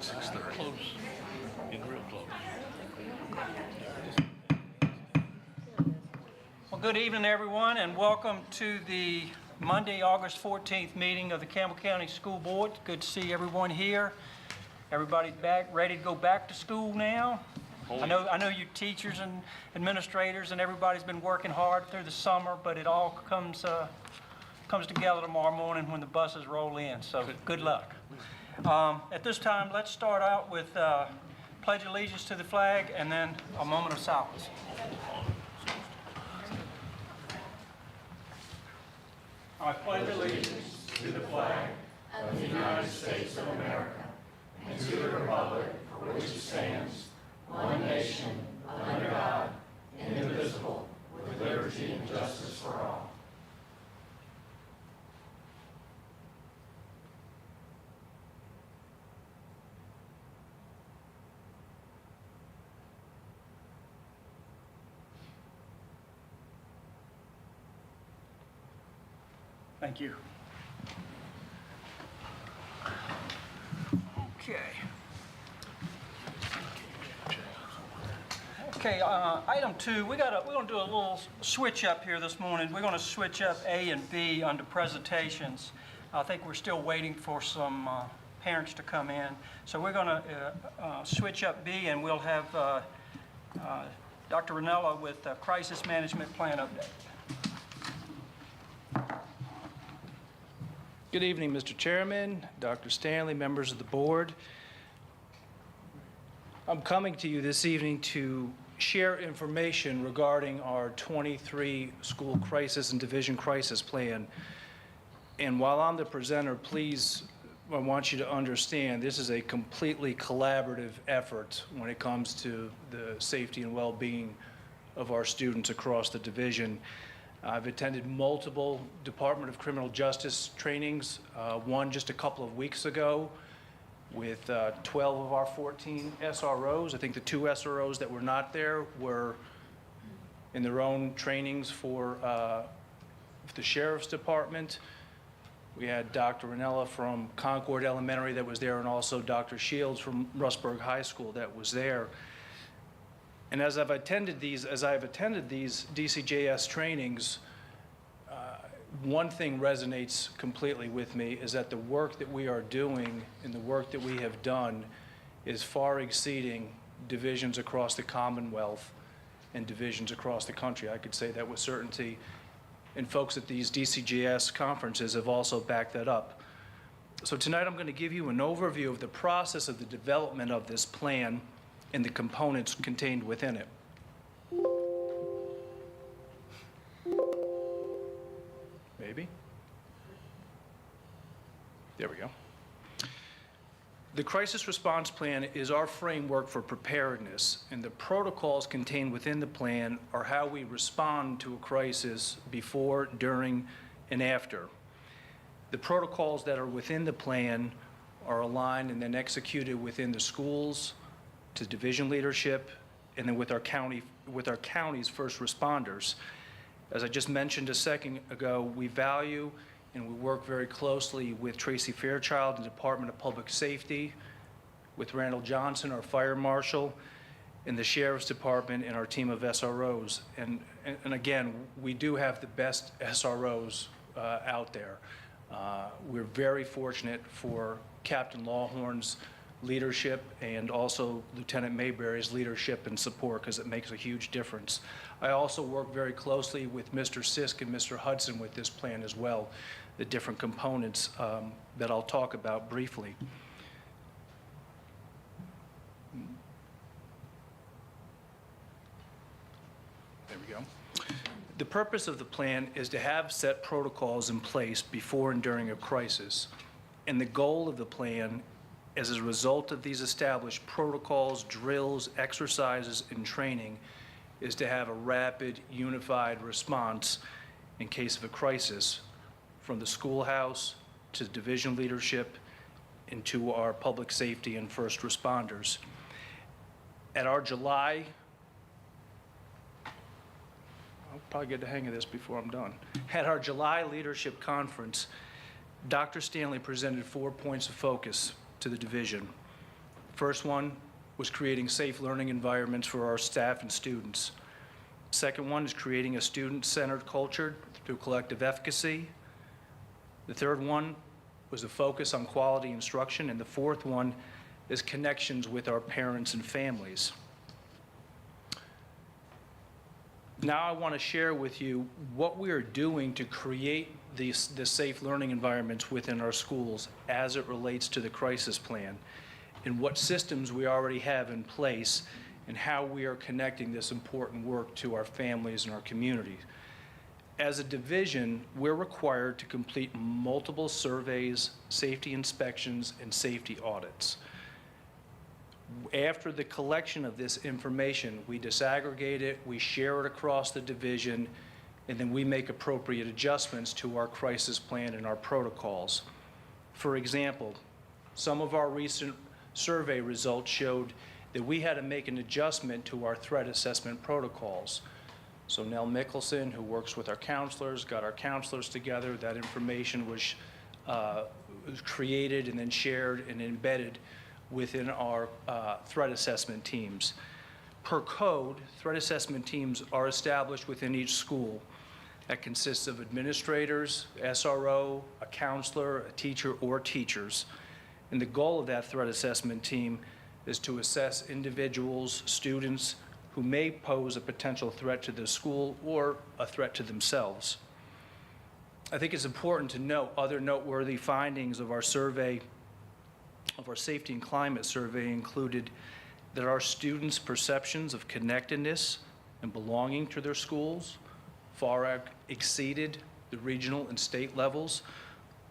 6:30. Close, getting real close. Well, good evening, everyone, and welcome to the Monday, August 14th meeting of the Campbell County School Board. Good to see everyone here. Everybody's back, ready to go back to school now. I know you teachers and administrators and everybody's been working hard through the summer, but it all comes together tomorrow morning when the buses roll in. So good luck. At this time, let's start out with pledge allegiance to the flag and then a moment of silence. I pledge allegiance to the flag of the United States of America and to the republic for which it stands, one nation, under God, indivisible, with liberty and justice for all. Thank you. Okay, item 2, we're going to do a little switch up here this morning. We're going to switch up A and B under presentations. I think we're still waiting for some parents to come in. So we're going to switch up B, and we'll have Dr. Ranella with Crisis Management Plan Update. Good evening, Mr. Chairman, Dr. Stanley, members of the board. I'm coming to you this evening to share information regarding our 23 school crisis and division crisis plan. And while I'm the presenter, please, I want you to understand this is a completely collaborative effort when it comes to the safety and well-being of our students across the division. I've attended multiple Department of Criminal Justice trainings, one just a couple of weeks ago with 12 of our 14 SROs. I think the 2 SROs that were not there were in their own trainings for the Sheriff's Department. We had Dr. Ranella from Concord Elementary that was there, and also Dr. Shields from Russburg High School that was there. And as I've attended these DCJS trainings, one thing resonates completely with me is that the work that we are doing and the work that we have done is far exceeding divisions across the Commonwealth and divisions across the country. I could say that with certainty, and folks at these DCJS conferences have also backed that up. So tonight I'm going to give you an overview of the process of the development of this plan and the components contained within it. Maybe. There we go. The crisis response plan is our framework for preparedness, and the protocols contained within the plan are how we respond to a crisis before, during, and after. The protocols that are within the plan are aligned and then executed within the schools, to division leadership, and then with our county's first responders. As I just mentioned a second ago, we value and we work very closely with Tracy Fairchild and the Department of Public Safety, with Randall Johnson, our fire marshal, and the Sheriff's Department and our team of SROs. And again, we do have the best SROs out there. We're very fortunate for Captain Lawhorn's leadership and also Lieutenant Mayberry's leadership and support, because it makes a huge difference. I also work very closely with Mr. Sisk and Mr. Hudson with this plan as well, the different components that I'll talk about briefly. There we go. The purpose of the plan is to have set protocols in place before and during a crisis, and the goal of the plan as a result of these established protocols, drills, exercises, and training is to have a rapid, unified response in case of a crisis, from the schoolhouse to division leadership and to our public safety and first responders. At our July, I'll probably get the hang of this before I'm done. At our July leadership conference, Dr. Stanley presented 4 points of focus to the division. First one was creating safe learning environments for our staff and students. Second one is creating a student-centered culture through collective efficacy. The third one was a focus on quality instruction, and the fourth one is connections with our parents and families. Now I want to share with you what we are doing to create the safe learning environments within our schools as it relates to the crisis plan, and what systems we already have in place, and how we are connecting this important work to our families and our communities. As a division, we're required to complete multiple surveys, safety inspections, and safety audits. After the collection of this information, we disaggregate it, we share it across the division, and then we make appropriate adjustments to our crisis plan and our protocols. For example, some of our recent survey results showed that we had to make an adjustment to our threat assessment protocols. So Nell Mickelson, who works with our counselors, got our counselors together. That information was created and then shared and embedded within our threat assessment teams. Per code, threat assessment teams are established within each school. That consists of administrators, SRO, a counselor, a teacher, or teachers. And the goal of that threat assessment team is to assess individuals, students who may pose a potential threat to the school or a threat to themselves. I think it's important to note other noteworthy findings of our survey, of our safety and climate survey, included that our students' perceptions of connectedness and belonging to their schools far exceeded the regional and state levels.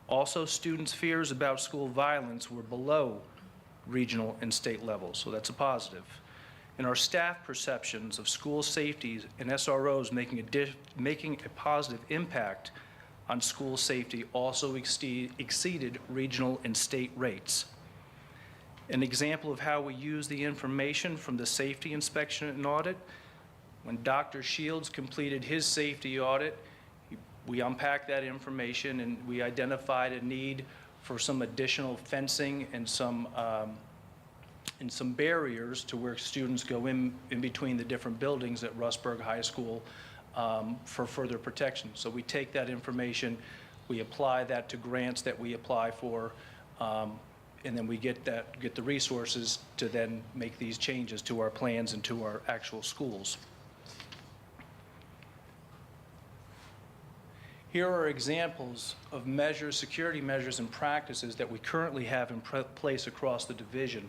Also, students' fears about school violence were below regional and state levels, so that's a positive. And our staff perceptions of school safety and SROs making a positive impact on school safety also exceeded regional and state rates. An example of how we use the information from the safety inspection and audit: when Dr. Shields completed his safety audit, we unpacked that information and we identified a need for some additional fencing and some barriers to where students go in between the different buildings at Rustburg High School for further protection. So we take that information, we apply that to grants that we apply for, and then we get the resources to then make these changes to our plans and to our actual schools. Here are examples of measures, security measures and practices that we currently have in place across the division.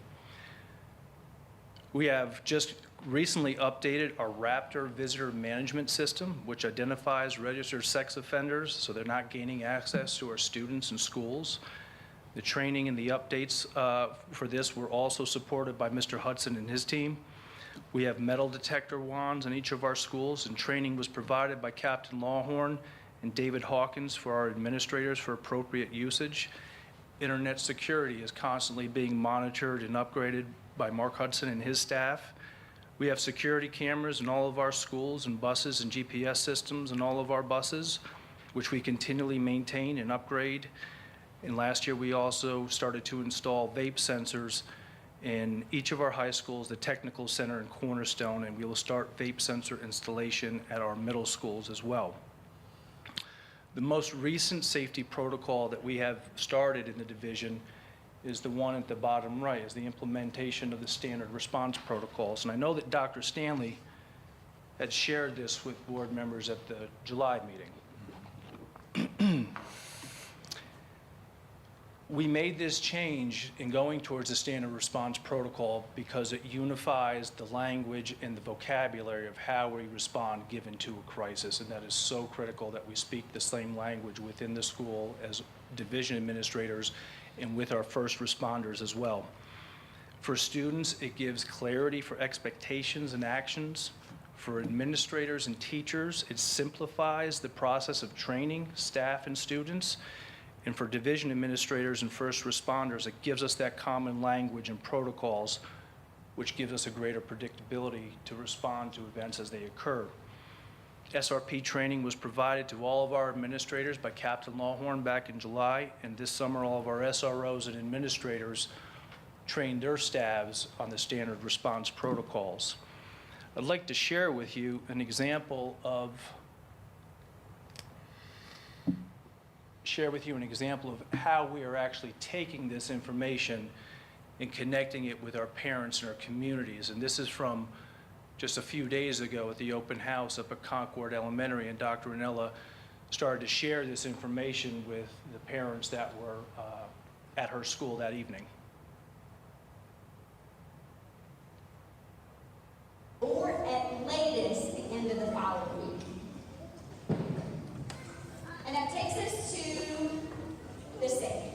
We have just recently updated our Raptor visitor management system, which identifies registered sex offenders so they're not gaining access to our students and schools. The training and the updates for this were also supported by Mr. Hudson and his team. We have metal detector wands in each of our schools, and training was provided by Captain Lawhorn and David Hawkins for our administrators for appropriate usage. Internet security is constantly being monitored and upgraded by Mark Hudson and his staff. We have security cameras in all of our schools and buses and GPS systems in all of our buses, which we continually maintain and upgrade. And last year, we also started to install vape sensors in each of our high schools, the Technical Center and Cornerstone, and we will start vape sensor installation at our middle schools as well. The most recent safety protocol that we have started in the division is the one at the bottom right, is the implementation of the standard response protocols. And I know that Dr. Stanley had shared this with board members at the July meeting. We made this change in going towards the standard response protocol because it unifies the language and the vocabulary of how we respond given to a crisis, and that is so critical that we speak the same language within the school as division administrators and with our first responders as well. For students, it gives clarity for expectations and actions. For administrators and teachers, it simplifies the process of training staff and students. And for division administrators and first responders, it gives us that common language and protocols, which gives us a greater predictability to respond to events as they occur. SRP training was provided to all of our administrators by Captain Lawhorn back in July, and this summer all of our SROs and administrators train their staffs on the standard response protocols. I'd like to share with you an example of how we are actually taking this information and connecting it with our parents and our communities. And this is from just a few days ago at the open house up at Concord Elementary, and Dr. Ranella started to share this information with the parents that were at her school that evening. Or at latest, the end of the following week. And that takes us to the state.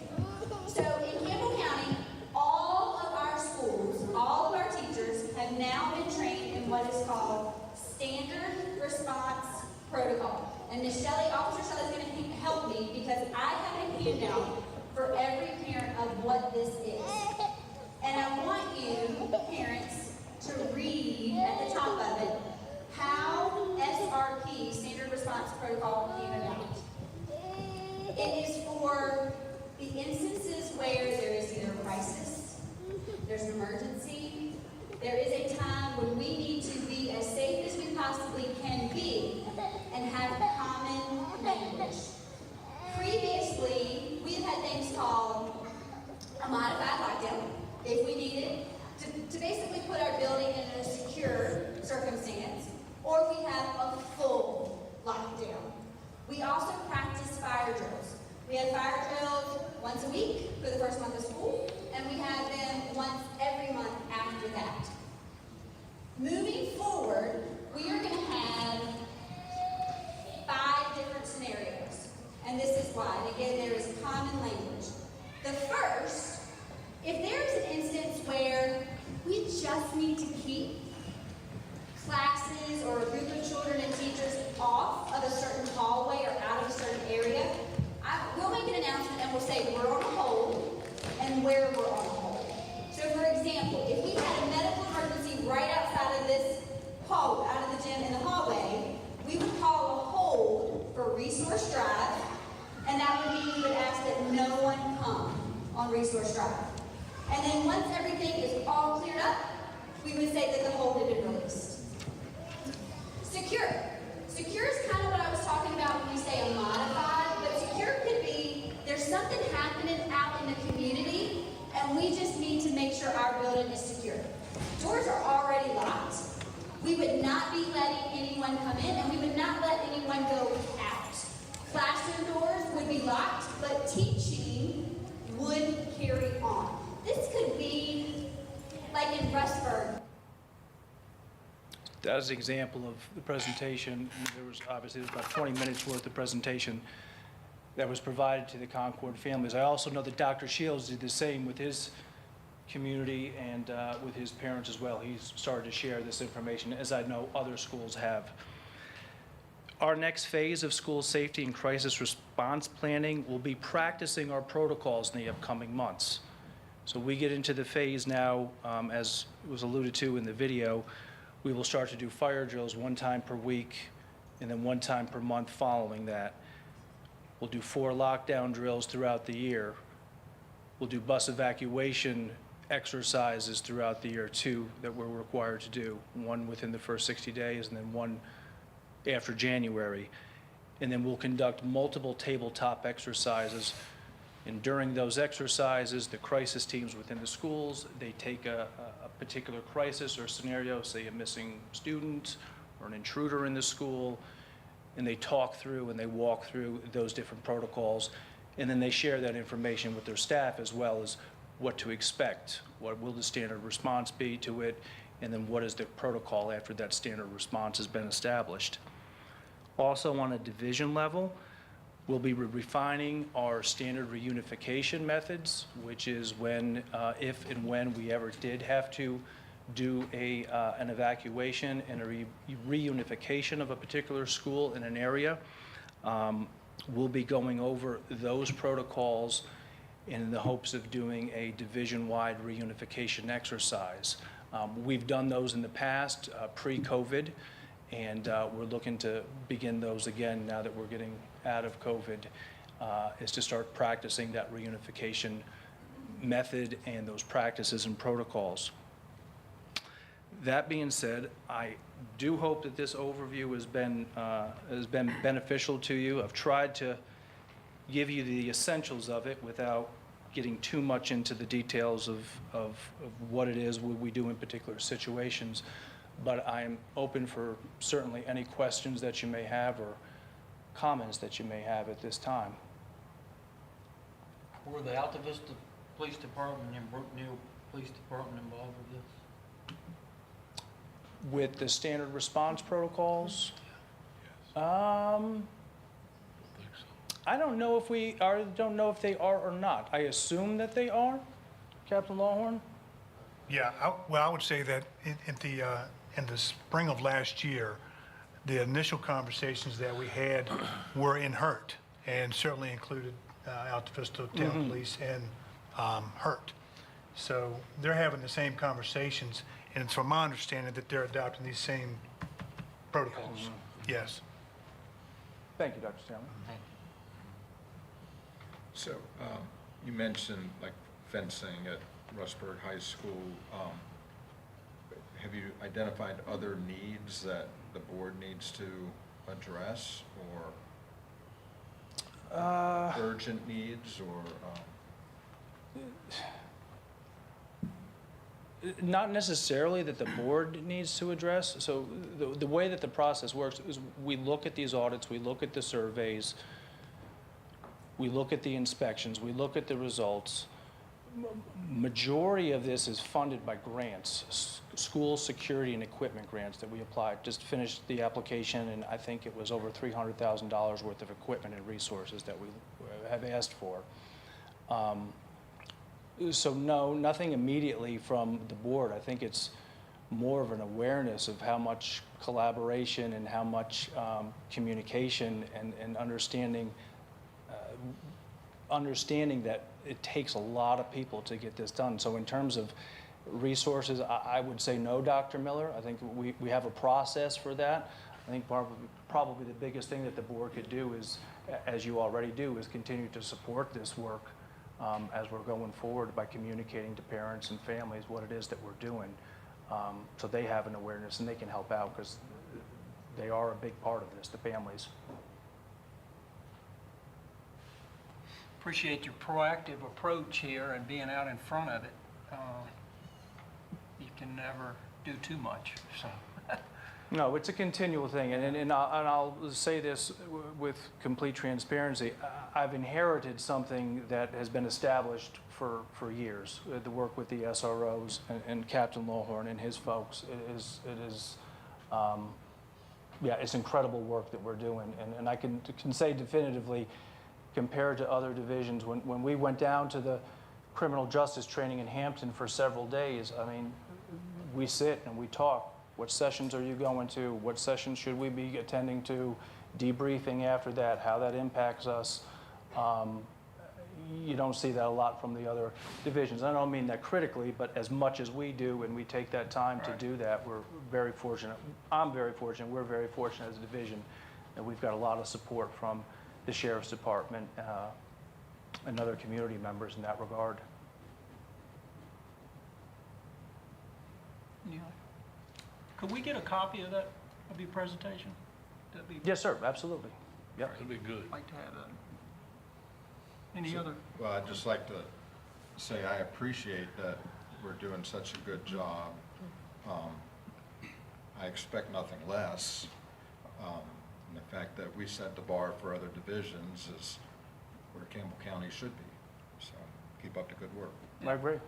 So in Campbell County, all of our schools, all of our teachers have now been trained in what is called standard response protocol. And Officer Shelley's going to help me because I have a handout for every parent of what this is. And I want you, parents, to read at the top of it how SRP, Standard Response Protocol, came about. It is for the instances where there is either a crisis, there's an emergency, there is a time when we need to be as safe as we possibly can be and have common language. Previously, we've had things called a modified lockdown, if we need it, to basically put our building in a secure circumstance, or we have a full lockdown. We also practice fire drills. We have fire drills once a week for the first month of school, and we have them once every month after that. Moving forward, we are going to have 5 different scenarios, and this is why. And again, there is common language. The first, if there is an instance where we just need to keep classes or a group of children and teachers off of a certain hallway or out of a certain area, we'll make an announcement and we'll say we're on a hold and where we're on a hold. So for example, if we had a medical emergency right outside of this hall, out of the gym in the hallway, we would call a hold for Resource Drive, and that would mean we would ask that no one come on Resource Drive. And then once everything is all cleared up, we would say that the hold had been released. Secure. Secure is kind of what I was talking about when we say a modified, but secure could be there's something happening out in the community and we just need to make sure our building is secure. Doors are already locked. We would not be letting anyone come in and we would not let anyone go out. Classroom doors would be locked, but teaching would carry on. This could be like in Rustburg. That is an example of the presentation. There was about 20 minutes worth of presentation that was provided to the Concord families. I also know that Dr. Shields did the same with his community and with his parents as well. He's started to share this information, as I know other schools have. Our next phase of school safety and crisis response planning will be practicing our protocols in the upcoming months. So we get into the phase now, as was alluded to in the video, we will start to do fire drills 1 time per week and then 1 time per month following that. We'll do 4 lockdown drills throughout the year. We'll do bus evacuation exercises throughout the year, 2 that we're required to do, 1 within the first 60 days and then 1 after January. And then we'll conduct multiple tabletop exercises. And during those exercises, the crisis teams within the schools, they take a particular crisis or scenario, say a missing student or an intruder in the school, and they talk through and they walk through those different protocols, and then they share that information with their staff as well as what to expect. What will the standard response be to it, and then what is the protocol after that standard response has been established. Also on a division level, we'll be refining our standard reunification methods, which is when, if and when we ever did have to do an evacuation and a reunification of a particular school in an area. We'll be going over those protocols in the hopes of doing a division-wide reunification exercise. We've done those in the past, pre-COVID, and we're looking to begin those again now that we're getting out of COVID, is to start practicing that reunification method and those practices and protocols. That being said, I do hope that this overview has been beneficial to you. I've tried to give you the essentials of it without getting too much into the details of what it is we do in particular situations. But I'm open for certainly any questions that you may have or comments that you may have at this time. Were the Alta Vista Police Department and Brookneal Police Department involved with this? With the standard response protocols, I think so. I don't know if we are, don't know if they are or not. I assume that they are, Captain Lawhorn? Yeah, I would say that in the spring of last year, the initial conversations that we had were in HURT, and certainly included Alta Vista Town Police and HURT. So they're having the same conversations, and it's from my understanding that they're adopting these same protocols. Yes. Thank you, Dr. Stanley. So, you mentioned like fencing at Rustburg High School. Have you identified other needs that the board needs to address, or urgent needs, or? Not necessarily that the board needs to address. So the way that the process works is we look at these audits, we look at the surveys, we look at the inspections, we look at the results. Majority of this is funded by grants, school security and equipment grants that we applied. Just finished the application, and I think it was over $300,000 worth of equipment and resources that we have asked for. So no, nothing immediately from the board. I think it's more of an awareness of how much collaboration and how much communication and understanding that it takes a lot of people to get this done. So in terms of resources, I would say no, Dr. Miller. I think we have a process for that. I think probably the biggest thing that the board could do is, as you already do, is continue to support this work as we're going forward by communicating to parents and families what it is that we're doing, so they have an awareness and they can help out, because they are a big part of this, the families. Appreciate your proactive approach here and being out in front of it. You can never do too much, so. No, it's a continual thing, and I'll say this with complete transparency. I've inherited something that has been established for years. The work with the SROs and Captain Lawhorn and his folks. It's incredible work that we're doing, and I can say definitively, compared to other divisions, when we went down to the criminal justice training in Hampton for several days, I mean, we sit and we talk. What sessions are you going to? What sessions should we be attending to? Debriefing after that, how that impacts us. You don't see that a lot from the other divisions. I don't mean that critically, but as much as we do, and we take that time to do that, we're very fortunate. I'm very fortunate. We're very fortunate as a division that we've got a lot of support from the Sheriff's Department and other community members in that regard. Yeah. Could we get a copy of that, of your presentation? That'd be, Yes, sir, absolutely. Yep. That'd be good. like to have that. Any other? Well, I'd just like to say I appreciate that we're doing such a good job. I expect nothing less. And the fact that we set the bar for other divisions is where Campbell County should be. So keep up the good work. I agree.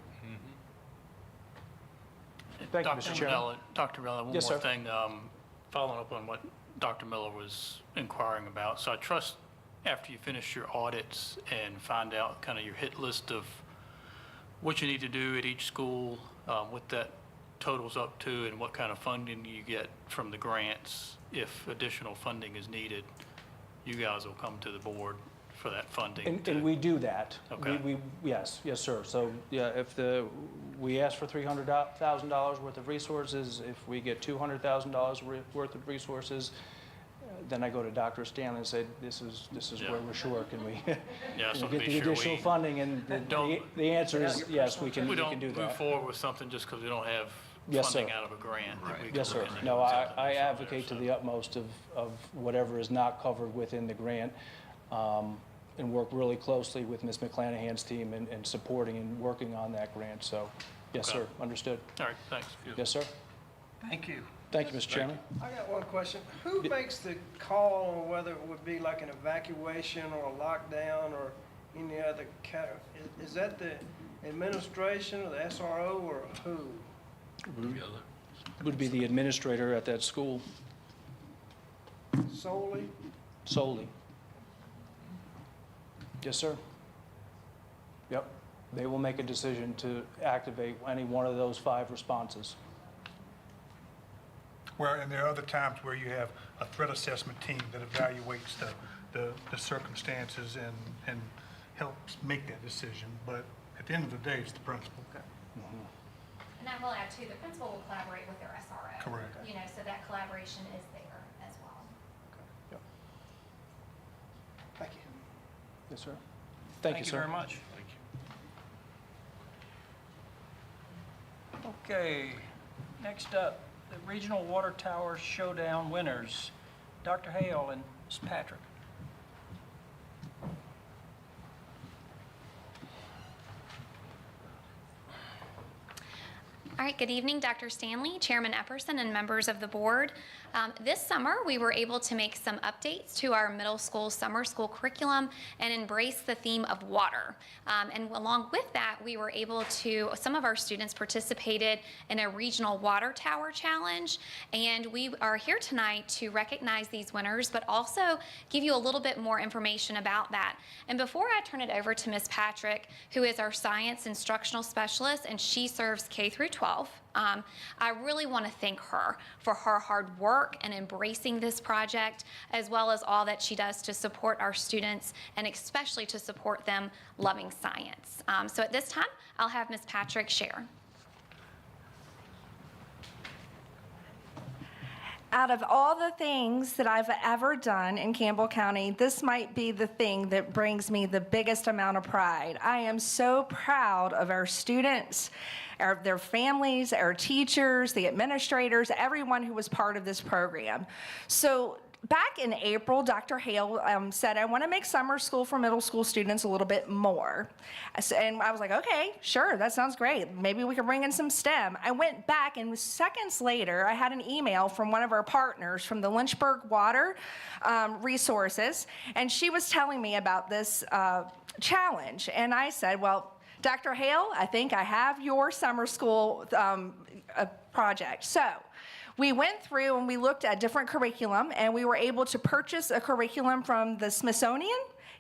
Thank you, Mr. Chairman. Dr. Miller, one Yes, more sir. thing, following up on what Dr. Miller was inquiring about. So I trust after you finish your audits and find out kind of your hit list of what you need to do at each school, what that totals up to, and what kind of funding you get from the grants, if additional funding is needed, you guys will come to the board for that funding. And we do that. Okay. Yes, sir. So, yeah, if we ask for $300,000 worth of resources, if we get $200,000 worth of resources, then I go to Dr. Stanley and say, this is Yeah. where we're short, can we Yeah, so get be the sure additional we funding? And the answer is, yes, we can do don't move that. forward with something just because we don't have Yes, sir. funding out of a grant. that we can Yes, sir. look into No, doing I something this year, advocate to so. the utmost of whatever is not covered within the grant, and work really closely with Ms. McClanahan's team in supporting and working on that grant. So, yes, Okay. sir, understood. All right, thanks. Yes, sir. Thank you. Thank you, Mr. Chairman. I got one question. Who makes the call on whether it would be like an evacuation or a lockdown or any other is that the administration or the SRO or who? Would be the administrator at that school Solely? solely. Yes, sir. Yep. They will make a decision to activate any one of those 5 responses. And there are other times where you have a threat assessment team that evaluates the circumstances and helps make that decision. But at the end of the day, it's the principal. And I will add too, the principal will collaborate with their SRO. Correct. You know, so that collaboration is there as well. Yep. Thank you. Yes, sir. Thank you, sir. very much. Okay, next up, the Regional Water Tower Showdown winners, Dr. Hale and Ms. Patrick. All right, good evening, Dr. Stanley, Chairman Epperson, and members of the board. This summer, we were able to make some updates to our middle school summer school curriculum and embrace the theme of water. And along with that, we were able to, some of our students participated in a regional water tower challenge, and we are here tonight to recognize these winners, but also give you a little bit more information about that. And before I turn it over to Ms. Patrick, who is our science instructional specialist, and she serves K through 12, I really want to thank her for her hard work and embracing this project, as well as all that she does to support our students and especially to support them loving science. So at this time, I'll have Ms. Patrick share. Out of all the things that I've ever done in Campbell County, this might be the thing that brings me the biggest amount of pride. I am so proud of our students, their families, our teachers, the administrators, everyone who was part of this program. So back in April, Dr. Hale said, I want to make summer school for middle school students a little bit more. And I was like, okay, sure, that sounds great. Maybe we can bring in some STEM. I went back, and seconds later, I had an email from one of our partners from the Lynchburg Water Resources, and she was telling me about this challenge. And I said, well, Dr. Hale, I think I have your summer school project. So we went through and we looked at different curriculum, and we were able to purchase a curriculum from the Smithsonian.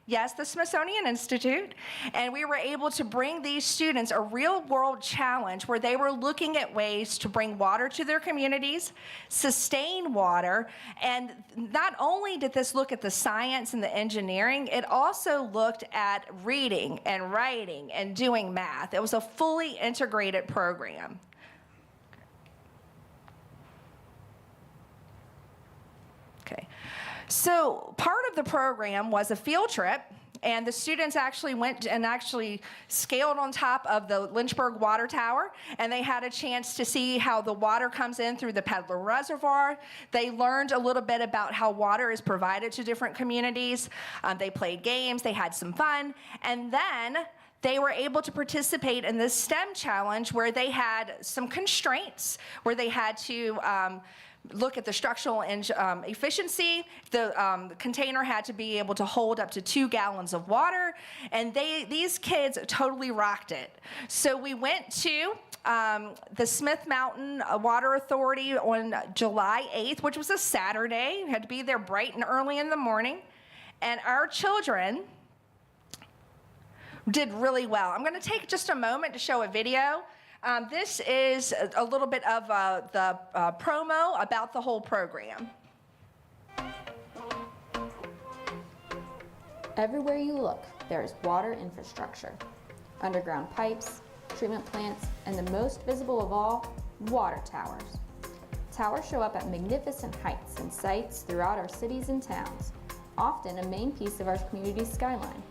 Yes, the Smithsonian Institute. And we were able to bring these students a real-world challenge where they were looking at ways to bring water to their communities, sustain water, and not only did this look at the science and the engineering, it also looked at reading and writing and doing math. It was a fully integrated program. Okay. So part of the program was a field trip, and the students actually went and scaled on top of the Lynchburg Water Tower, and they had a chance to see how the water comes in through the Peddler Reservoir. They learned a little bit about how water is provided to different communities. They played games, they had some fun, and then they were able to participate in this STEM challenge where they had some constraints, where they had to look at the structural efficiency. The container had to be able to hold up to 2 gallons of water, and these kids totally rocked it. So we went to the Smith Mountain Water Authority on July 8th, which was a Saturday. We had to be there bright and early in the morning, and our children did really well. I'm going to take just a moment to show a video. This is a little bit of the promo about the whole program. Everywhere you look, there is water infrastructure. Underground pipes, treatment plants, and the most visible of all, water towers. Towers show up at magnificent heights and sites throughout our cities and towns, often a main piece of our community's skyline.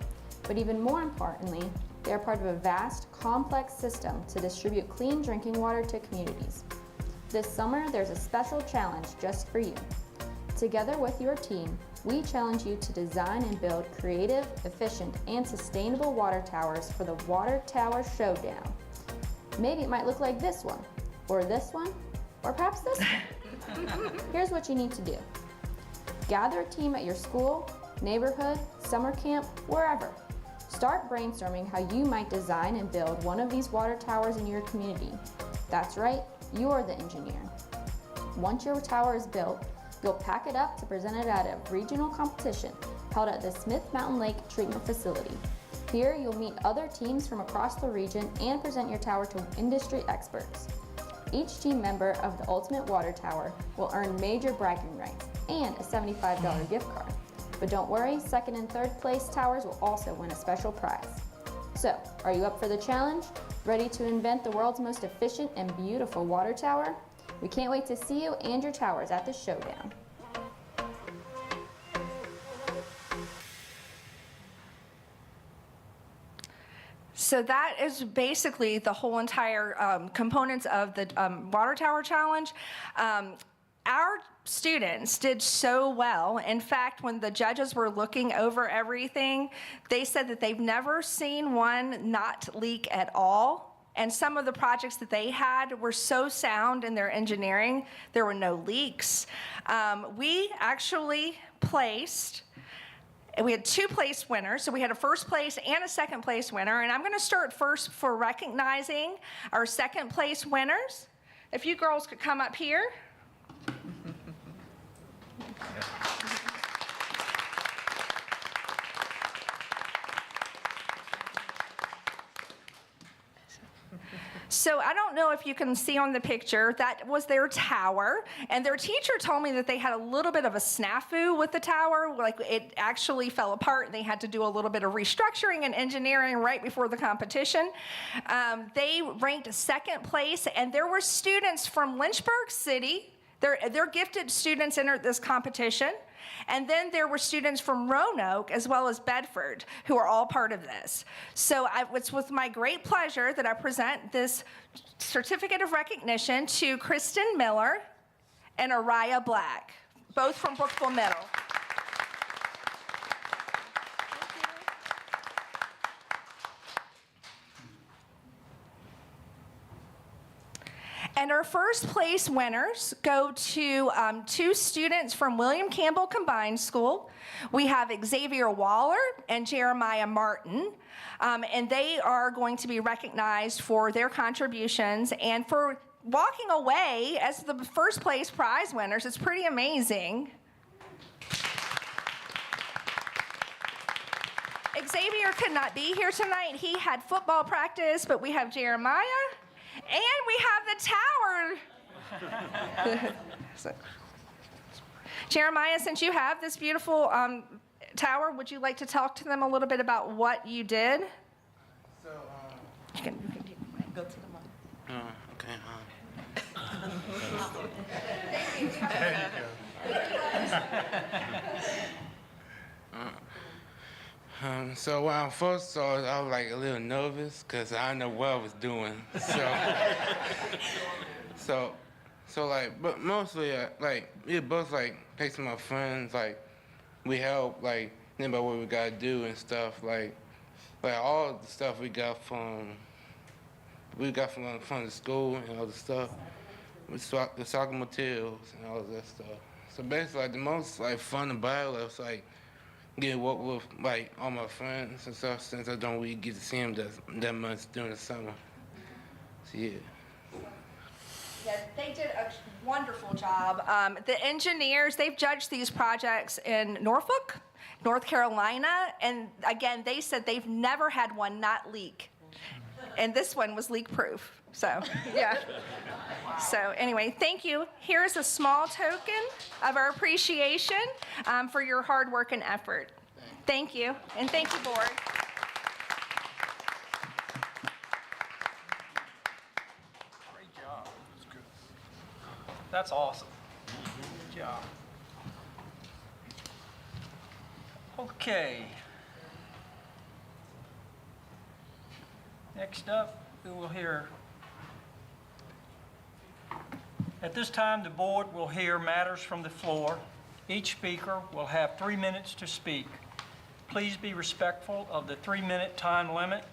But even more importantly, they are part of a vast, complex system to distribute clean drinking water to communities. This summer, there's a special challenge just for you. Together with your team, we challenge you to design and build creative, efficient, and sustainable water towers for the Water Tower Showdown. Maybe it might look like this one, or perhaps this one. Here's what you need to do. Gather a team at your school, neighborhood, summer camp, wherever. Start brainstorming how you might design and build one of these water towers in your community. That's right, you're the engineer. Once your tower is built, you'll pack it up to present it at a regional competition held at the Smith Mountain Lake Treatment Facility. Here, you'll meet other teams from across the region and present your tower to industry experts. Each team member of the Ultimate Water Tower will earn major bragging rights and a $75 gift card. But don't worry, second and third place towers will also win a special prize. So, are you up for the challenge? Ready to invent the world's most efficient and beautiful water tower? We can't wait to see you and your towers at the showdown. So that is basically the whole entire components of the Water Tower Challenge. Our students did so well. In fact, when the judges were looking over everything, they said that they've never seen one not leak at all. And some of the projects that they had were so sound in their engineering, there were no leaks. We actually placed, we had 2 place winners, so we had a first place and a second place winner. And I'm gonna start first for recognizing our second place winners. If you girls could come up here. So I don't know if you can see on the picture, that was their tower, and their teacher told me that they had a little bit of a snafu with the tower, like it actually fell apart and they had to do a little bit of restructuring and engineering right before the competition. They ranked second place, and there were students from Lynchburg City. They're gifted students entered this competition. And then there were students from Roanoke as well as Bedford who are all part of this. So it's with my great pleasure that I present this certificate of recognition to Kristen Miller and Araya Black, both from Brookville Middle. And our first place winners go to 2 students from William Campbell Combined School. We have Xavier Waller and Jeremiah Martin, and they are going to be recognized for their contributions and for walking away as the first place prize winners. It's pretty amazing. Xavier could not be here tonight. He had football practice, but we have Jeremiah. And we have the tower. So, Jeremiah, since you have this beautiful tower, would you like to talk to them a little bit about what you did? So, you can go to the mic. okay. There you go. So when I first saw it, I was like a little nervous because I didn't know what I was doing. So like, but mostly like we both like texting my friends, like we help like think about what we gotta do and stuff, like all the stuff we got from the school and all the stuff, the soccer materials and all that stuff. So basically, like the most like fun about it was like getting to work with like all my friends and stuff, since I don't really get to see them that much during the summer. So yeah. Yeah, they did a wonderful job. The engineers, they've judged these projects in Norfolk, North Carolina, and again, they said they've never had one not leak. And this one was leak-proof, so, yeah. So anyway, thank you. Here's a small token of our appreciation for your hard work and effort. Thank you, and thank you, board. That's awesome. Good job. Okay. Next up, we will hear, at this time, the board will hear matters from the floor. Each speaker will have 3 minutes to speak. Please be respectful of the 3-minute time limit.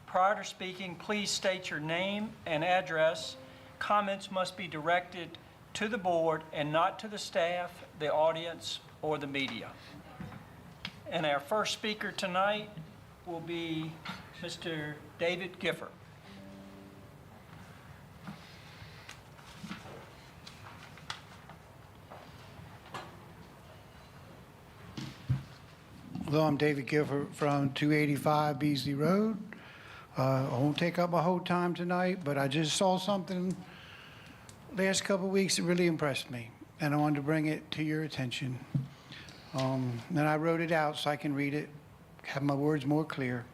Prior to speaking, please state your name and address. Comments must be directed to the board and not to the staff, the audience, or the media. And our first speaker tonight will be Mr. David Gifford. Hello, I'm David Gifford from 285 Beasley Road. I won't take up my whole time tonight, but I just saw something last couple of weeks that really impressed me, and I wanted to bring it to your attention. And I wrote it out so I can read it, have my words more clear.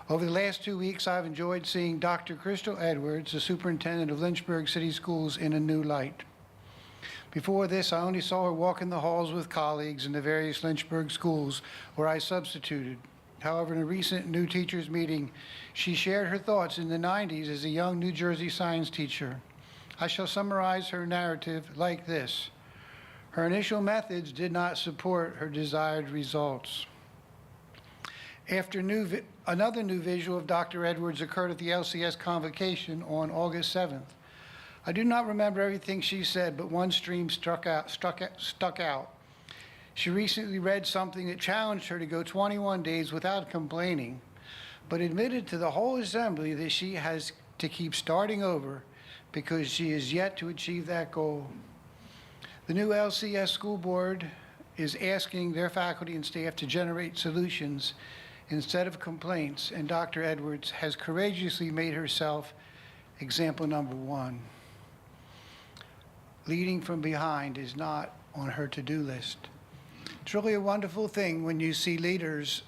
Over the last 2 weeks, I've enjoyed seeing Dr. Crystal Edwards, the superintendent of Lynchburg City Schools, in a new light. Before this, I only saw her walk in the halls with colleagues in the various Lynchburg schools where I substituted. However, in a recent new teachers meeting, she shared her thoughts in the 90s as a young New Jersey science teacher. I shall summarize her narrative like this. Her initial methods did not support her desired results. After another new visual of Dr. Edwards occurred at the LCS convocation on August 7th. I do not remember everything she said, but one stream stuck out. She recently read something that challenged her to go 21 days without complaining, but admitted to the whole assembly that she has to keep starting over because she is yet to achieve that goal. The new LCS school board is asking their faculty and staff to generate solutions instead of complaints, and Dr. Edwards has courageously made herself example number one. Leading from behind is not on her to-do list. It's really a wonderful thing when you see leaders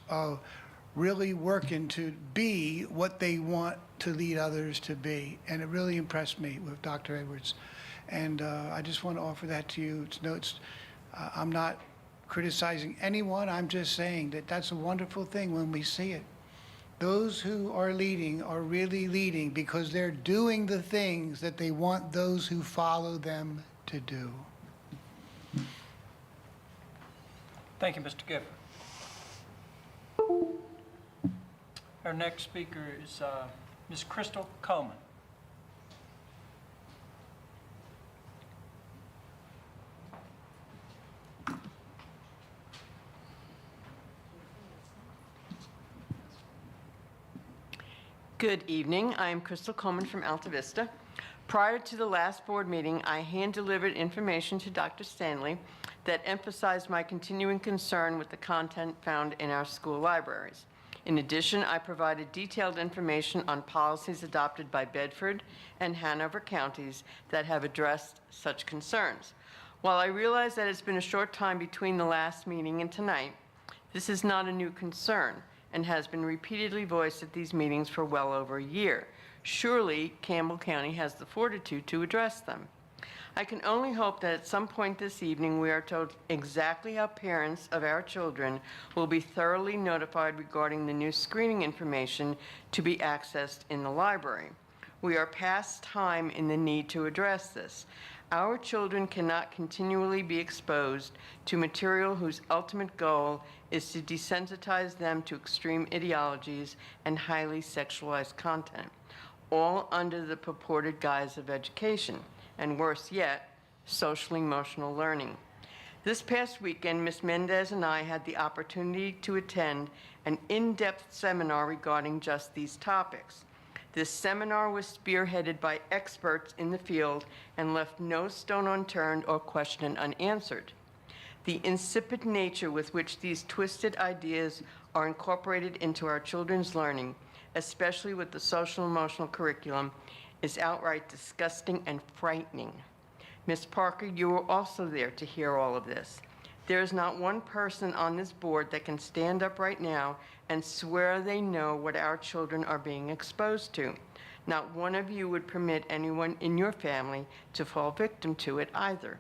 really working to be what they want to lead others to be, and it really impressed me with Dr. Edwards. And I just want to offer that to you. I'm not criticizing anyone. I'm just saying that that's a wonderful thing when we see it. Those who are leading are really leading because they're doing the things that they want those who follow them to do. Thank you, Mr. Gifford. Our next speaker is Ms. Crystal Coleman. Good evening. I am Crystal Coleman from Alta Vista. Prior to the last board meeting, I hand-delivered information to Dr. Stanley that emphasized my continuing concern with the content found in our school libraries. In addition, I provided detailed information on policies adopted by Bedford and Hanover counties that have addressed such concerns. While I realize that it's been a short time between the last meeting and tonight, this is not a new concern and has been repeatedly voiced at these meetings for well over a year. Surely, Campbell County has the fortitude to address them. I can only hope that at some point this evening we are told exactly how parents of our children will be thoroughly notified regarding the new screening information to be accessed in the library. We are past time in the need to address this. Our children cannot continually be exposed to material whose ultimate goal is to desensitize them to extreme ideologies and highly sexualized content, all under the purported guise of education, and worse yet, social-emotional learning. This past weekend, Ms. Mendez and I had the opportunity to attend an in-depth seminar regarding just these topics. This seminar was spearheaded by experts in the field and left no stone unturned or question unanswered. The insipid nature with which these twisted ideas are incorporated into our children's learning, especially with the social-emotional curriculum, is outright disgusting and frightening. Ms. Parker, you were also there to hear all of this. There is not one person on this board that can stand up right now and swear they know what our children are being exposed to. Not one of you would permit anyone in your family to fall victim to it either.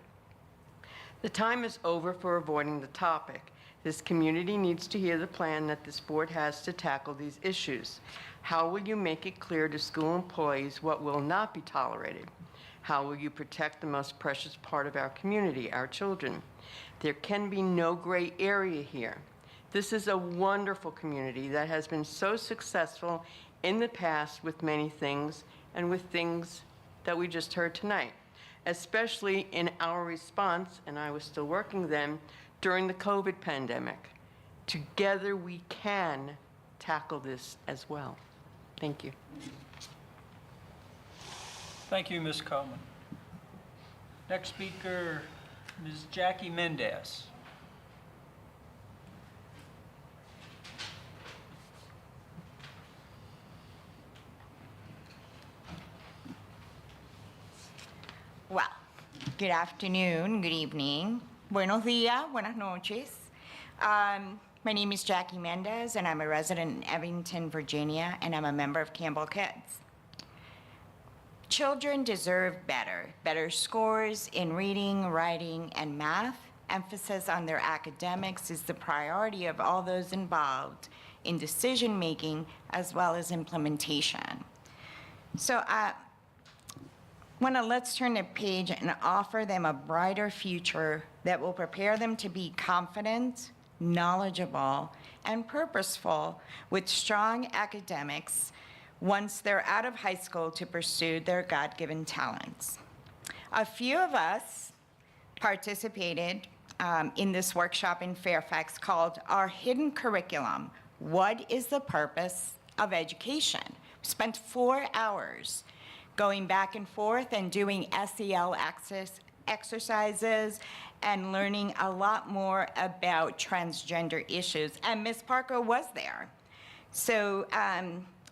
The time is over for avoiding the topic. This community needs to hear the plan that this board has to tackle these issues. How will you make it clear to school employees what will not be tolerated? How will you protect the most precious part of our community, our children? There can be no gray area here. This is a wonderful community that has been so successful in the past with many things and with things that we just heard tonight, especially in our response, and I was still working then, during the COVID pandemic. Together we can tackle this as well. Thank you. Thank you, Ms. Coleman. Next speaker, Ms. Jackie Mendez. Well, good afternoon, good evening. Buenos días, buenas noches. My name is Jackie Mendez, and I'm a resident in Evington, Virginia, and I'm a member of Campbell Kids. Children deserve better scores in reading, writing, and math. Emphasis on their academics is the priority of all those involved in decision-making as well as implementation. So let's turn the page and offer them a brighter future that will prepare them to be confident, knowledgeable, and purposeful with strong academics once they're out of high school to pursue their God-given talents. A few of us participated in this workshop in Fairfax called Our Hidden Curriculum, What is the Purpose of Education? We spent 4 hours going back and forth and doing SEL exercises and learning a lot more about transgender issues. And Ms. Parker was there. So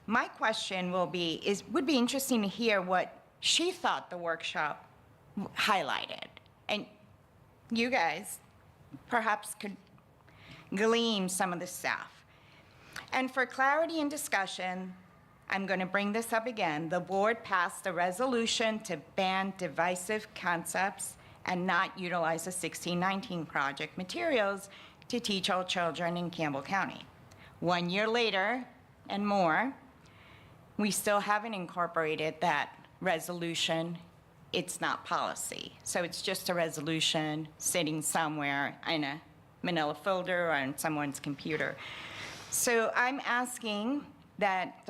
my question would be interesting to hear what she thought the workshop highlighted. And you guys perhaps could glean some of the stuff. And for clarity and discussion, I'm going to bring this up again. The board passed a resolution to ban divisive concepts and not utilize the 1619 project materials to teach all children in Campbell County. 1 year later and more, we still haven't incorporated that resolution. It's not policy. So it's just a resolution sitting somewhere in a manila folder or on someone's computer. So I'm asking that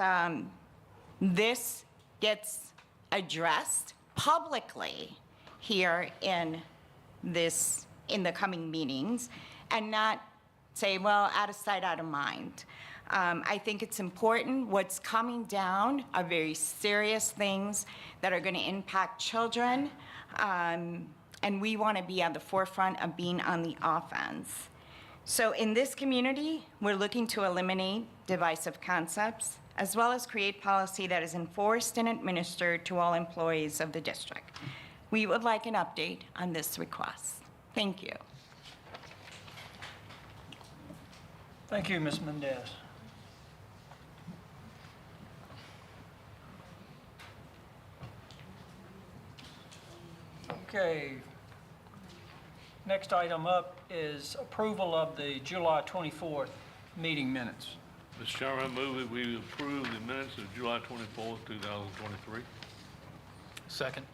this gets addressed publicly here in the coming meetings and not say, well, out of sight, out of mind. I think it's important. What's coming down are very serious things that are going to impact children, and we want to be at the forefront of being on the offense. So in this community, we're looking to eliminate divisive concepts, as well as create policy that is enforced and administered to all employees of the district. We would like an update on this request. Thank you. Thank you, Ms. Mendez. Okay. Next item up is approval of the July 24th meeting minutes. Mr. Chairman, I move that we approve the minutes of July 24th, 2023. Second.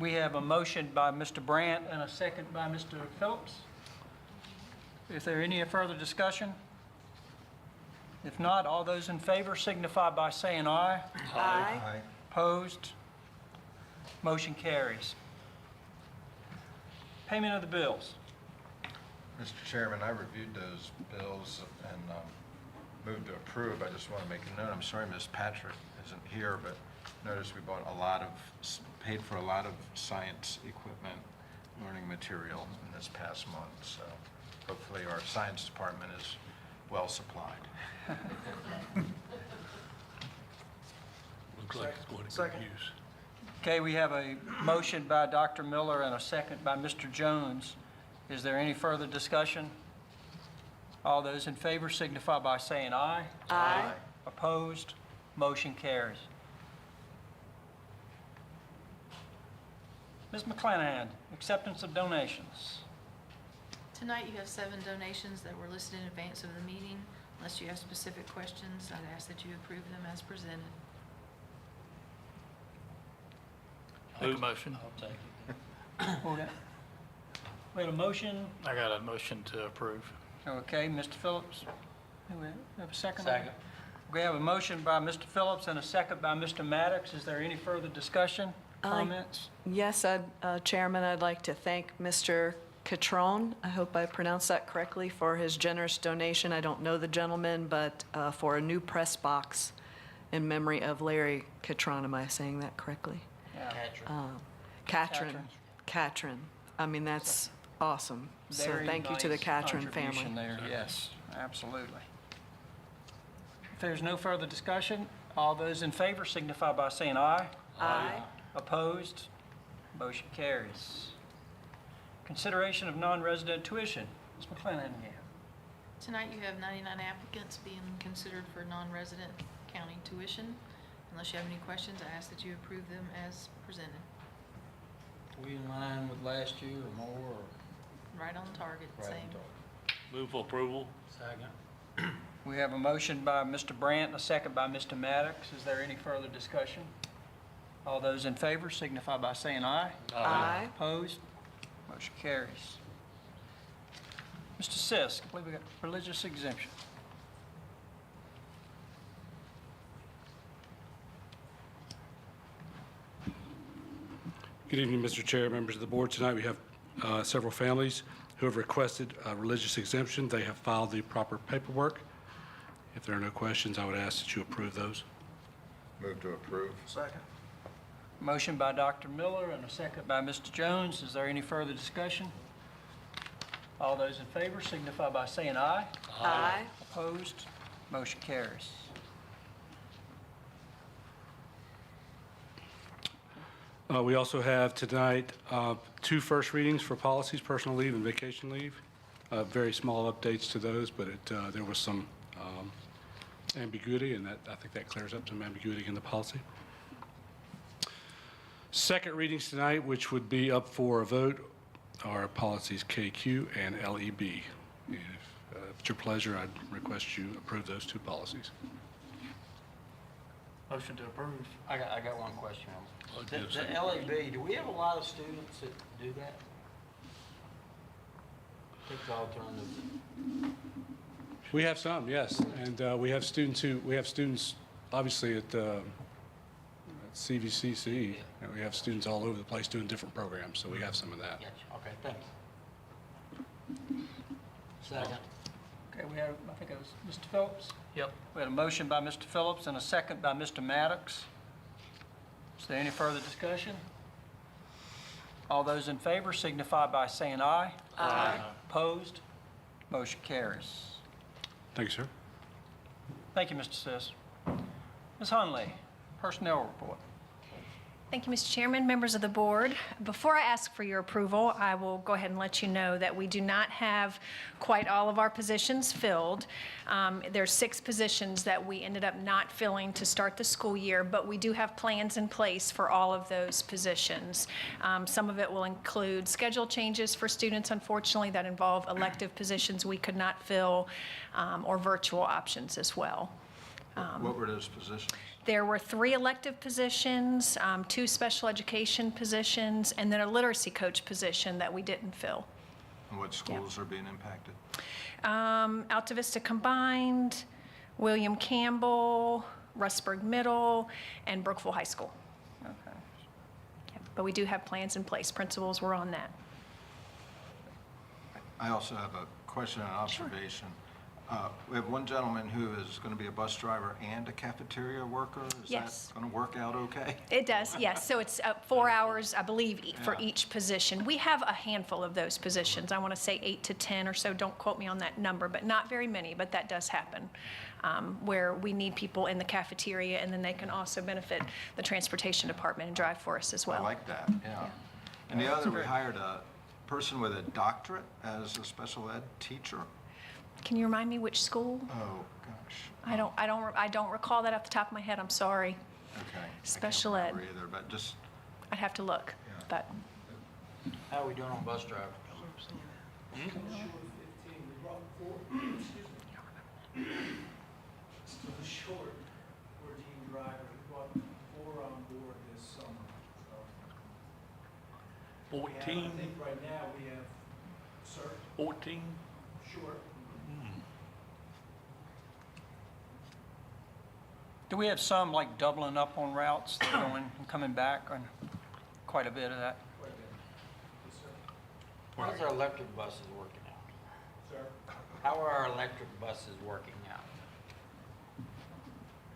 We have a motion by Mr. Brandt and a second by Mr. Phillips. Is there any further discussion? If not, all those in favor signify by saying aye. Aye. Opposed? Motion carries. Payment of the bills. Mr. Chairman, I reviewed those bills and moved to approve. I just want to make a note. I'm sorry Ms. Patrick isn't here, but notice we bought paid for a lot of science equipment, learning material in this past month. So hopefully our science department is well supplied. Looks like it's going to Second. good use. Okay, we have a motion by Dr. Miller and a second by Mr. Jones. Is there any further discussion? All those in favor signify by saying aye. Aye. Opposed? Motion carries. Ms. McClanahan, acceptance of donations. Tonight, you have 7 donations that were listed in advance of the meeting. Unless you have specific questions, I'd ask that you approve them as presented. Make a motion. Hold that. We have a motion. I got a motion to approve. Okay, Mr. Phillips. Do we have a second? Second. We have a motion by Mr. Phillips and a second by Mr. Maddox. Is there any further discussion, comments? Yes, Chairman, I'd like to thank Mr. Catron, I hope I pronounced that correctly, for his generous donation. I don't know the gentleman, but for a new press box in memory of Larry Catron. Am I saying that correctly? Catron. I mean, that's awesome. So Very thank you to the nice Catron contribution family. there, yes, absolutely. If there's no further discussion, all those in favor signify by saying aye. Aye. Opposed? Motion carries. Consideration of non-resident tuition. Ms. McClanahan again. Tonight, you have 99 applicants being considered for non-resident county tuition. Unless you have any questions, I ask that you approve them as presented. We in line with last year or more? Right on target, same. Move for approval. Second. We have a motion by Mr. Brandt and a second by Mr. Maddox. Is there any further discussion? All those in favor signify by saying aye. Aye. Opposed? Motion carries. Mr. Sisk, I believe we got religious exemption. Good evening, Mr. Chair, members of the board. Tonight we have several families who have requested a religious exemption. They have filed the proper paperwork. If there are no questions, I would ask that you approve those. Move to approve. Second. Motion by Dr. Miller and a second by Mr. Jones. Is there any further discussion? All those in favor signify by saying aye. Aye. Opposed? Motion carries. We also have tonight 2 first readings for policies, personal leave and vacation leave. Very small updates to those, but there was some ambiguity, and I think that clears up some ambiguity in the policy. Second readings tonight, which would be up for a vote, are policies KQ and LEB. If it's your pleasure, I'd request you approve those 2 policies. Motion to approve. I got one question. The yes, LAB, do we have a lot of students that do that? Take the alternative. We have some, yes, and we have students obviously at CVCC. And we have students all over the place doing different programs, so we have some of that. Yes, okay, thanks. Second. Okay, we have, I think it was Mr. Phillips. Yep. We had a motion by Mr. Phillips and a second by Mr. Maddox. Is there any further discussion? All those in favor signify by saying aye. Aye. Opposed? Motion carries. Thank you, sir. Thank you, Mr. Sis. Ms. Hunley, personnel report. Thank you, Mr. Chairman, members of the board. Before I ask for your approval, I will go ahead and let you know that we do not have quite all of our positions filled. There's 6 positions that we ended up not filling to start the school year, but we do have plans in place for all of those positions. Some of it will include schedule changes for students, unfortunately, that involve elective positions we could not fill, or virtual options as well. What were those positions? There were 3 elective positions, 2 special education positions, and then a literacy coach position that we didn't fill. And what schools are being impacted? Alta Vista Combined, William Campbell, Rustburg Middle, and Brookville High School. Okay. But we do have plans in place. Principals were on that. I also have a question and observation. We have one gentleman who is going to be a bus driver and a cafeteria worker. Is Yes. that going to work out okay? It does, yes. So it's 4 hours, I believe, for Yeah. each position. We have a handful of those positions. I want to say 8 to 10 or so. Don't quote me on that number, but not very many, but that does happen, where we need people in the cafeteria, and then they can also benefit the transportation department and drive for us as well. I like that, yeah. And the other, we hired a person with a doctorate as a special ed teacher. Can you remind me which school? Oh, gosh. I don't recall that off the top of my head. I'm sorry. Okay. Special I ed. can't remember either, but just, I'd have to look, but How are we doing on bus drivers? Still short 14 drivers. We brought 4 on board this summer. So 14? I think right now we have, sir, 14? short. Do we have some like doubling up on routes, that are going and coming back, and quite a bit of that? How's our electric buses working out? Sir? How are our electric buses working out?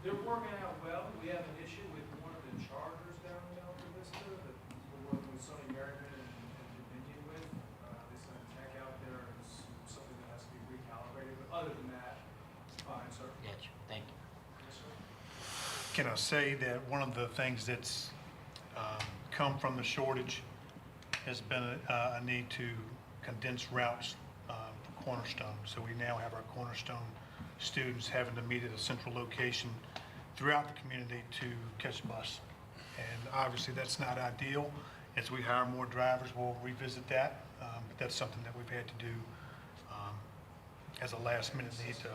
They're working out well. We have an issue with one of the chargers down in Alta Vista that we're working with Sonny Merriman and Dominion with. They sent a tech out there, and it's something that has to be recalibrated. But other than that, it's fine, sir. Gotcha, thank you. Yes, sir. Can I say that one of the things that's come from the shortage has been a need to condense routes for Cornerstone. So we now have our Cornerstone students having to meet at a central location throughout the community to catch a bus. And obviously that's not ideal. As we hire more drivers, we'll revisit that. But that's something that we've had to do as a last minute need to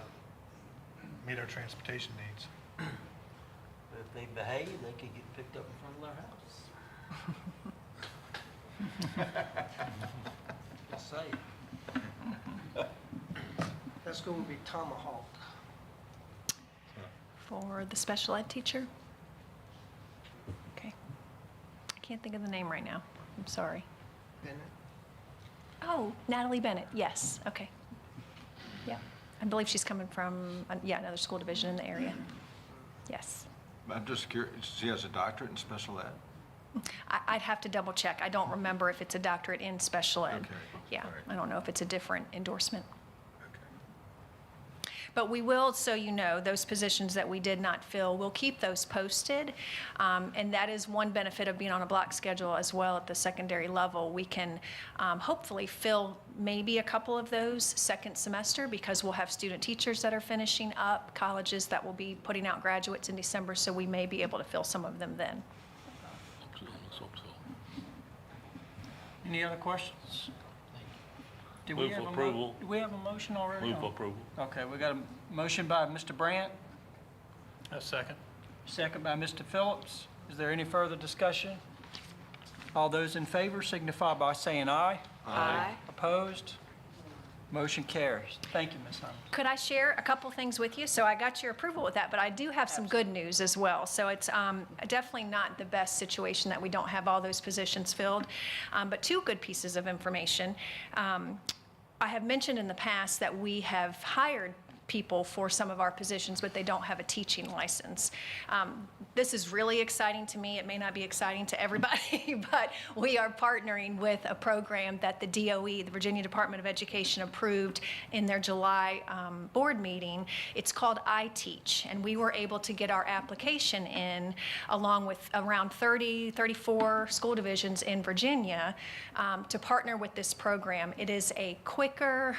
meet our transportation needs. But if they behave, they could get picked up in front of their house. Just saying. That's going to be tomahawked. For the special ed teacher? Okay. I can't think of the name right now. I'm sorry. Bennett? Oh, Natalie Bennett, yes, okay. Yeah, I believe she's coming from, another school division in the area. Yes. I'm just curious, she has a doctorate in special ed? I'd have to double check. I don't remember if it's a doctorate in special ed. Okay. Yeah, All right. I don't know if it's a different endorsement. But we will, so you know, those positions that we did not fill, we'll keep those posted. And that is one benefit of being on a block schedule as well at the secondary level. We can hopefully fill maybe a couple of those second semester because we'll have student teachers that are finishing up, colleges that will be putting out graduates in December, so we may be able to fill some of them then. Let's hope so. Any other questions? Do we Move have for a approval. Do we have a motion already? Move for approval. Okay, we got a motion by Mr. Brandt, A second. second by Mr. Phillips. Is there any further discussion? All those in favor signify by saying aye. Aye. Opposed? Motion carries. Thank you, Ms. Hunt. Could I share a couple things with you? So I got your approval with that, but I do have some good news as well. So it's definitely not the best situation that we don't have all those positions filled, but 2 good pieces of information. I have mentioned in the past that we have hired people for some of our positions, but they don't have a teaching license. This is really exciting to me. It may not be exciting to everybody, but we are partnering with a program that the DOE, the Virginia Department of Education, approved in their July board meeting. It's called iTeach, and we were able to get our application in along with around 34 school divisions in Virginia to partner with this program. It is a quicker,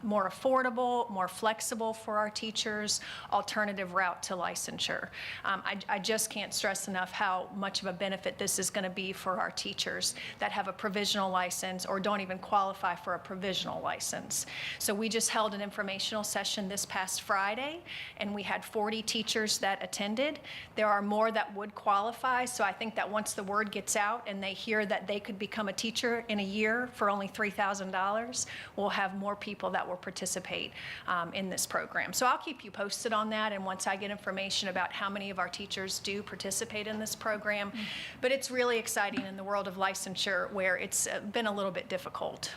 more affordable, more flexible for our teachers, alternative route to licensure. I just can't stress enough how much of a benefit this is going to be for our teachers that have a provisional license or don't even qualify for a provisional license. So we just held an informational session this past Friday, and we had 40 teachers that attended. There are more that would qualify, so I think that once the word gets out and they hear that they could become a teacher in a year for only $3,000, we'll have more people that will participate in this program. So I'll keep you posted on that, and once I get information about how many of our teachers do participate in this program. But it's really exciting in the world of licensure where it's been a little bit difficult.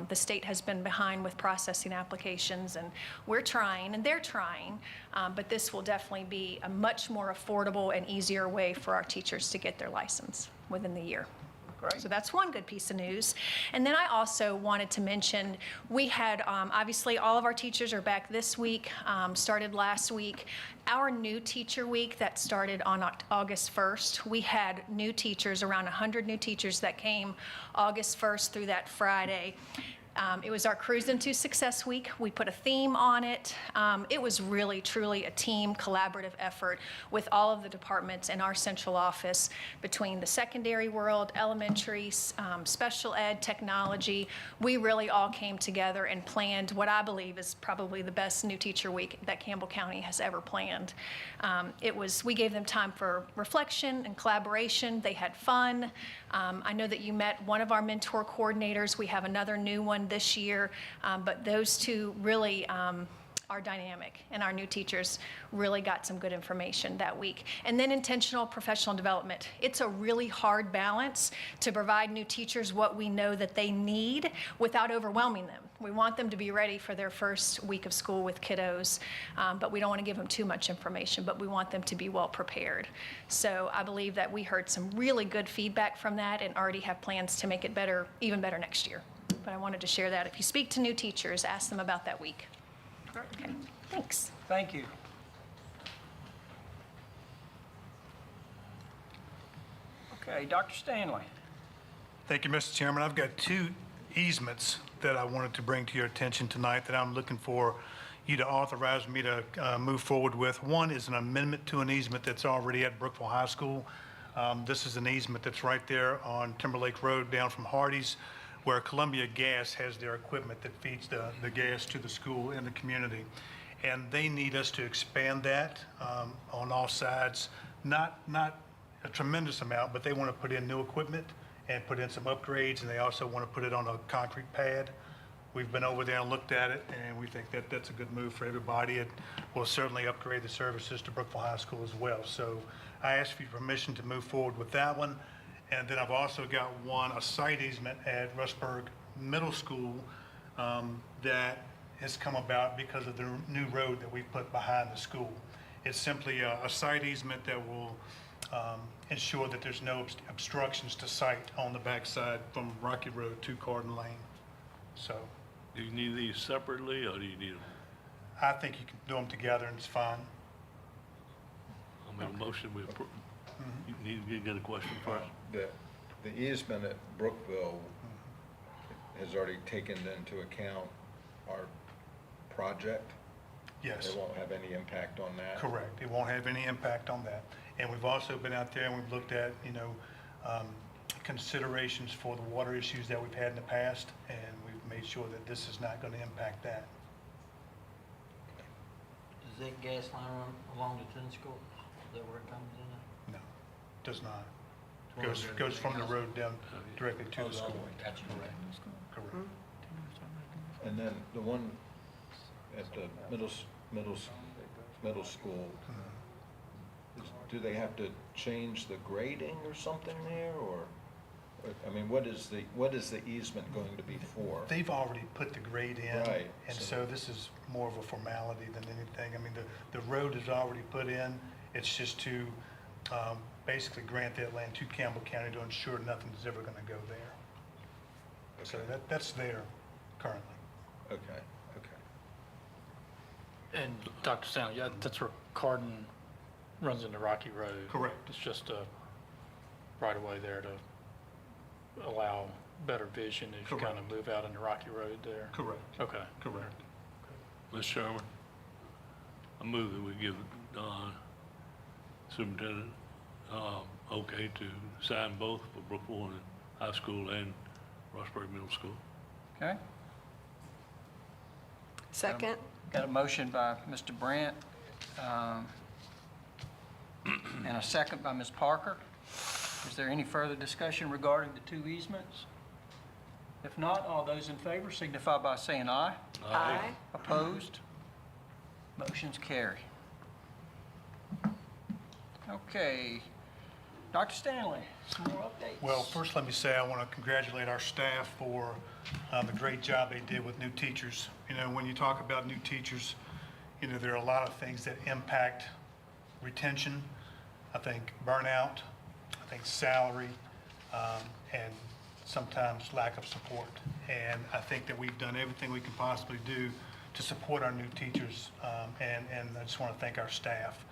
The state has been behind with processing applications, and we're trying, and they're trying, but this will definitely be a much more affordable and easier way for our teachers to get their license within the year. Great. So that's one good piece of news. And then I also wanted to mention, we had, obviously all of our teachers are back this week, started last week. Our new teacher week that started on August 1st, we had new teachers, around 100 new teachers that came August 1st through that Friday. It was our Cruise into Success Week. We put a theme on it. It was really, truly a team collaborative effort with all of the departments in our central office between the secondary world, elementary, special ed, technology. We really all came together and planned what I believe is probably the best New Teacher Week that Campbell County has ever planned. We gave them time for reflection and collaboration. They had fun. I know that you met one of our mentor coordinators. We have another new one this year, but those two really are dynamic, and our new teachers really got some good information that week. And then intentional professional development. It's a really hard balance to provide new teachers what we know that they need without overwhelming them. We want them to be ready for their first week of school with kiddos, but we don't want to give them too much information, but we want them to be well prepared. So I believe that we heard some really good feedback from that and already have plans to make it better, even better next year. But I wanted to share that. If you speak to new teachers, ask them about that week. Okay, thanks. Thank you. Okay, Dr. Stanley. Thank you, Mr. Chairman. I've got two easements that I wanted to bring to your attention tonight that I'm looking for you to authorize me to move forward with. One is an amendment to an easement that's already at Brookville High School. This is an easement that's right there on Timberlake Road down from Hardee's, where Columbia Gas has their equipment that feeds the gas to the school and the community. And they need us to expand that on all sides, not a tremendous amount, but they want to put in new equipment and put in some upgrades, and they also want to put it on a concrete pad. We've been over there and looked at it, and we think that that's a good move for everybody. It will certainly upgrade the services to Brookville High School as well. So I ask for your permission to move forward with that one. And then I've also got a site easement at Rustburg Middle School that has come about because of the new road that we put behind the school. It's simply a site easement that will ensure that there's no obstructions to site on the backside from Rocky Road to Carden Lane. So. Do you need these separately, or do you need them? I think you can do them together and it's fine. I'll make a motion we approve. You need to get a question first. The easement at Brookville has already taken into account our project? Yes. It won't have any impact on that? Correct. It won't have any impact on that. And we've also been out there and we've looked at, considerations for the water issues that we've had in the past, and we've made sure that this is not going to impact that. Does that gas line run along the tennis courts? Is that where it comes in? No, does not. Goes from the road down directly to the school. That's correct. Correct. And then the one at the middle school, do they have to change the grading or something there, or, I mean, what is the easement going to be for? They've already put the grade in, Right, and so- so this is more of a formality than anything. I mean, the road is already put in. It's just to basically grant that land to Campbell County to ensure nothing's ever going to go there. So that's there currently. Okay. And Dr. Stanley, yeah, that's where Carden runs into Rocky Road. Correct. It's just a right of way there to allow better vision as you Correct. kind of move out into Rocky Road there. Correct. Okay. Correct. Mr. Chairman, I move that we give Superintendent okay to sign both for Brookville High School and Rustburg Middle School. Okay. Second. Got a motion by Mr. Brandt and a second by Ms. Parker. Is there any further discussion regarding the two easements? If not, all those in favor signify by saying aye. Aye. Opposed? Motion's carry. Okay. Dr. Stanley, some more updates? Well, first let me say I want to congratulate our staff for the great job they did with new teachers. When you talk about new teachers, there are a lot of things that impact retention. I think burnout, I think salary, and sometimes lack of support. And I think that we've done everything we can possibly do to support our new teachers, and I just want to thank our staff.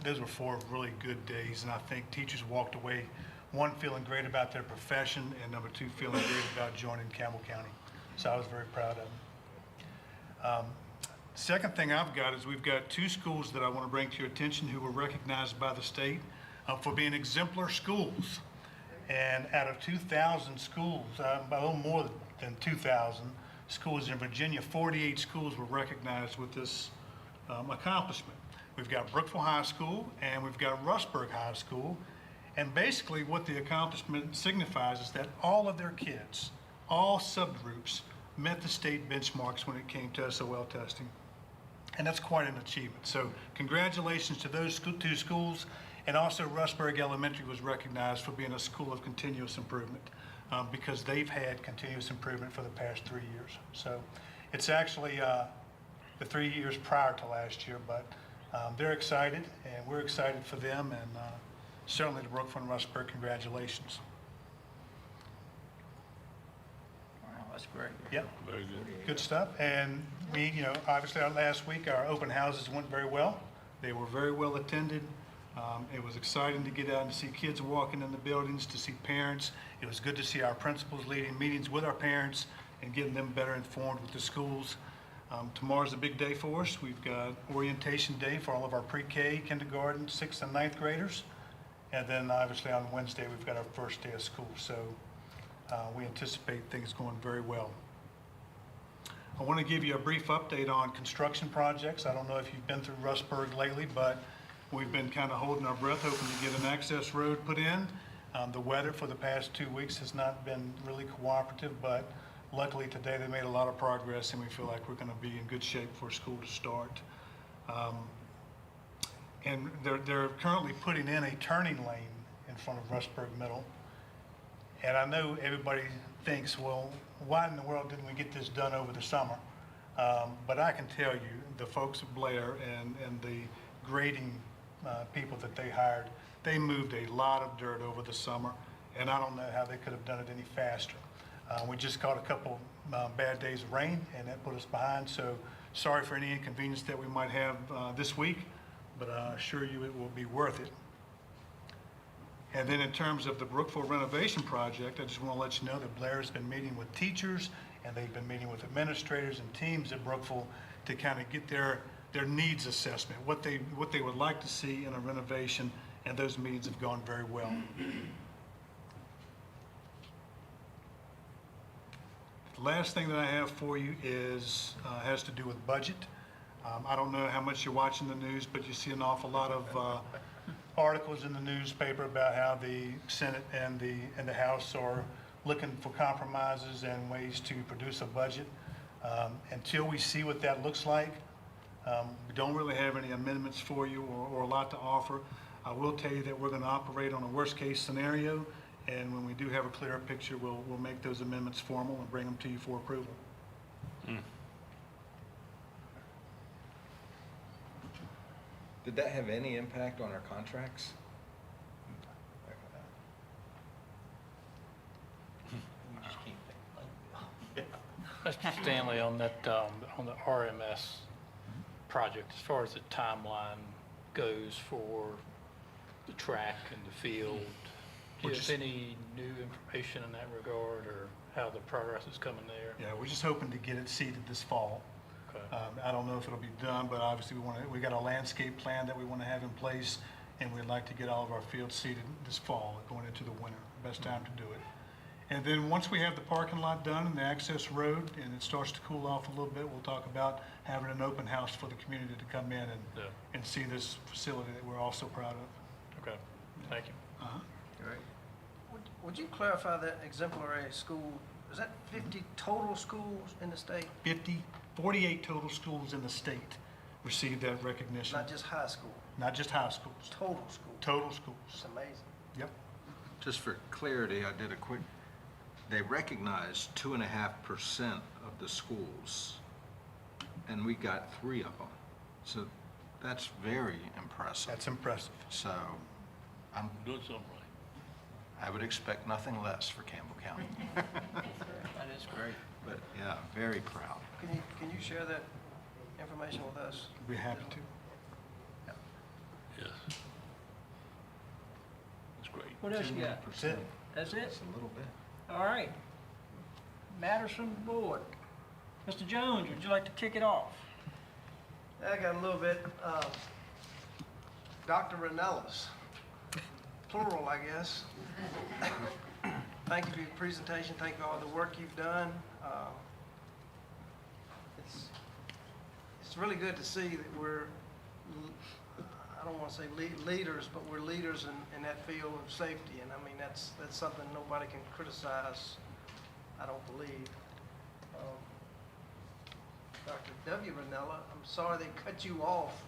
Those were 4 really good days, and I think teachers walked away, 1, feeling great about their profession, and number 2, feeling great about joining Campbell County. So I was very proud of them. Second thing I've got is we've got 2 schools that I want to bring to your attention who were recognized by the state for being exemplar schools. And out of 2,000 schools, a little more than 2,000 schools in Virginia, 48 schools were recognized with this accomplishment. We've got Brookville High School and we've got Rustburg High School. And basically what the accomplishment signifies is that all of their kids, all subgroups, met the state benchmarks when it came to SOL testing. And that's quite an achievement. So congratulations to those 2 schools. And also Rustburg Elementary was recognized for being a school of continuous improvement because they've had continuous improvement for the past 3 years. So it's actually the 3 years prior to last year, but they're excited and we're excited for them, and certainly to Brookville and Rustburg, congratulations. Wow, that's great. Yep. Very good. Good stuff. And we, obviously last week our open houses went very well. They were very well attended. It was exciting to get out and see kids walking in the buildings, to see parents. It was good to see our principals leading meetings with our parents and getting them better informed with the schools. Tomorrow's a big day for us. We've got orientation day for all of our pre-K, kindergarten, 6th and 9th graders. And then obviously on Wednesday, we've got our first day of school. So we anticipate things going very well. I want to give you a brief update on construction projects. I don't know if you've been through Rustburg lately, but we've been kind of holding our breath, hoping to get an access road put in. The weather for the past 2 weeks has not been really cooperative, but luckily today they made a lot of progress and we feel like we're going to be in good shape for school to start. And they're currently putting in a turning lane in front of Rustburg Middle. And I know everybody thinks, well, why in the world didn't we get this done over the summer? But I can tell you, the folks at Blair and the grading people that they hired, they moved a lot of dirt over the summer, and I don't know how they could have done it any faster. We just caught a couple bad days of rain, and that put us behind, so sorry for any inconvenience that we might have this week, but I assure you it will be worth it. And then in terms of the Brookville renovation project, I just want to let you know that Blair has been meeting with teachers, and they've been meeting with administrators and teams at Brookville to kind of get their needs assessment, what they would like to see in a renovation, and those meetings have gone very well. The last thing that I have for you is has to do with budget. I don't know how much you're watching the news, but you see an awful lot of articles in the newspaper about how the Senate and the House are looking for compromises and ways to produce a budget. Until we see what that looks like, we don't really have any amendments for you or a lot to offer. I will tell you that we're going to operate on a worst-case scenario, and when we do have a clearer picture, we'll make those amendments formal and bring them to you for approval. Did that have any impact on our contracts? Mr. Stanley, on that, on the RMS project, as far as the timeline goes for the track and the field, do you have any new information in that regard, or how the progress is coming there? Yeah, we're just hoping to get it seeded this fall. Okay. I don't know if it'll be done, but obviously we got a landscape plan that we want to have in place, and we'd like to get all of our fields seeded this fall, going into the winter, best time to do it. And then once we have the parking lot done and the access road, and it starts to cool off a little bit, we'll talk about having an open house for the community to come in and see this facility that we're all so proud of. Okay, thank you. Great. Would you clarify that exemplary school, is that 50 total schools in the state? 48 total schools in the state received that recognition. Not just high school? Not just high schools. Total schools? Total schools. It's amazing. Yep. Just for clarity, I did a quick, they recognized 2.5% of the schools, and we got 3 of them. So that's very impressive. That's impressive. So I'm Doing something right. I would expect nothing less for Campbell County. That is great. But yeah, very proud. Can you share that information with us? We're happy to. Yes. That's great. What else you got? That's it. That's it? Just a little bit. All right. matters from the board. Mr. Jones, would you like to kick it off? I got a little bit. Dr. Ranellis, plural, I guess. Thank you for your presentation. Thank you for all the work you've done. It's really good to see that we're, I don't want to say leaders, but we're leaders in that field of safety. And I mean, that's something nobody can criticize, I don't believe. Dr. W. Ranella, I'm sorry they cut you off.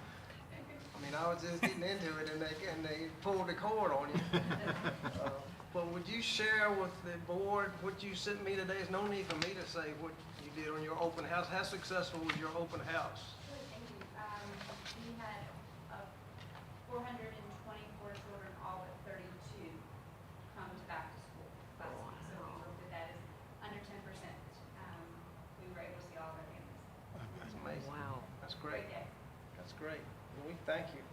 I mean, I was just getting into it and they pulled the cord on you. But would you share with the board what you sent me today? There's no need for me to say what you did on your open house. How successful was your open house? Thank you. We had 424 children, all but 32, come to back to school last week. So we looked at that as under 10%. We were able to see all of our families. That's amazing. Wow. That's great. Great day. That's great. Well, we thank you.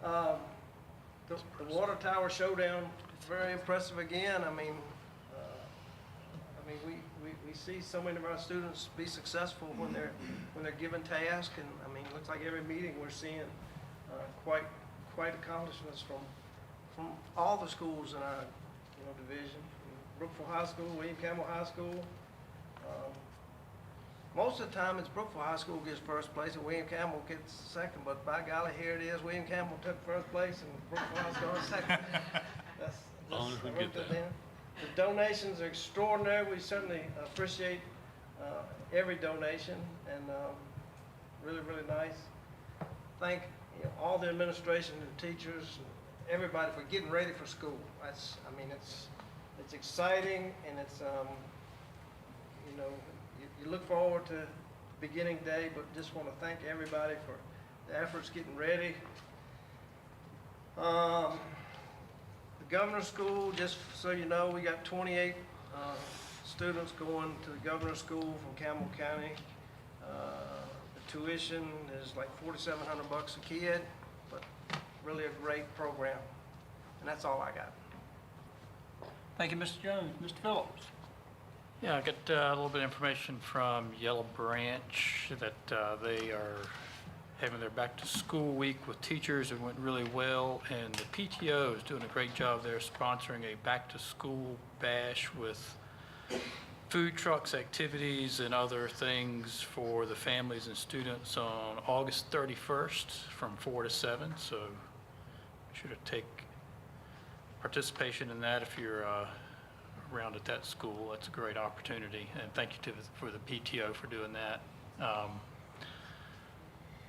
The water tower showdown, very impressive again. I mean, we see so many of our students be successful when they're given tasks, and I mean, it looks like every meeting we're seeing quite accomplishments from all the schools in our division. Brookville High School, William Campbell High School. Most of the time, it's Brookville High School gets first place and William Campbell gets second. But by golly, here it is. William Campbell took first place and Brookville High School second. As long as we get that. The donations are extraordinary. We certainly appreciate every donation, and really, really nice. Thank all the administration and teachers, and everybody for getting ready for school. It's exciting, and it's you look forward to beginning day, but just want to thank everybody for the efforts getting ready. The governor's school, just so you know, we got 28 students going to the governor's school from Campbell County. The tuition is like $4,700 a kid, but really a great program. And that's all I got. Thank you, Mr. Jones. Mr. Phillips. Yeah, I got a little bit of information from Yellow Branch that they are having their back to school week with teachers. It went really well, and the PTO is doing a great job there sponsoring a back to school bash with food trucks, activities, and other things for the families and students on August 31st from 4 to 7. So be sure to take participation in that if you're around at that school. That's a great opportunity, and thank you for the PTO for doing that.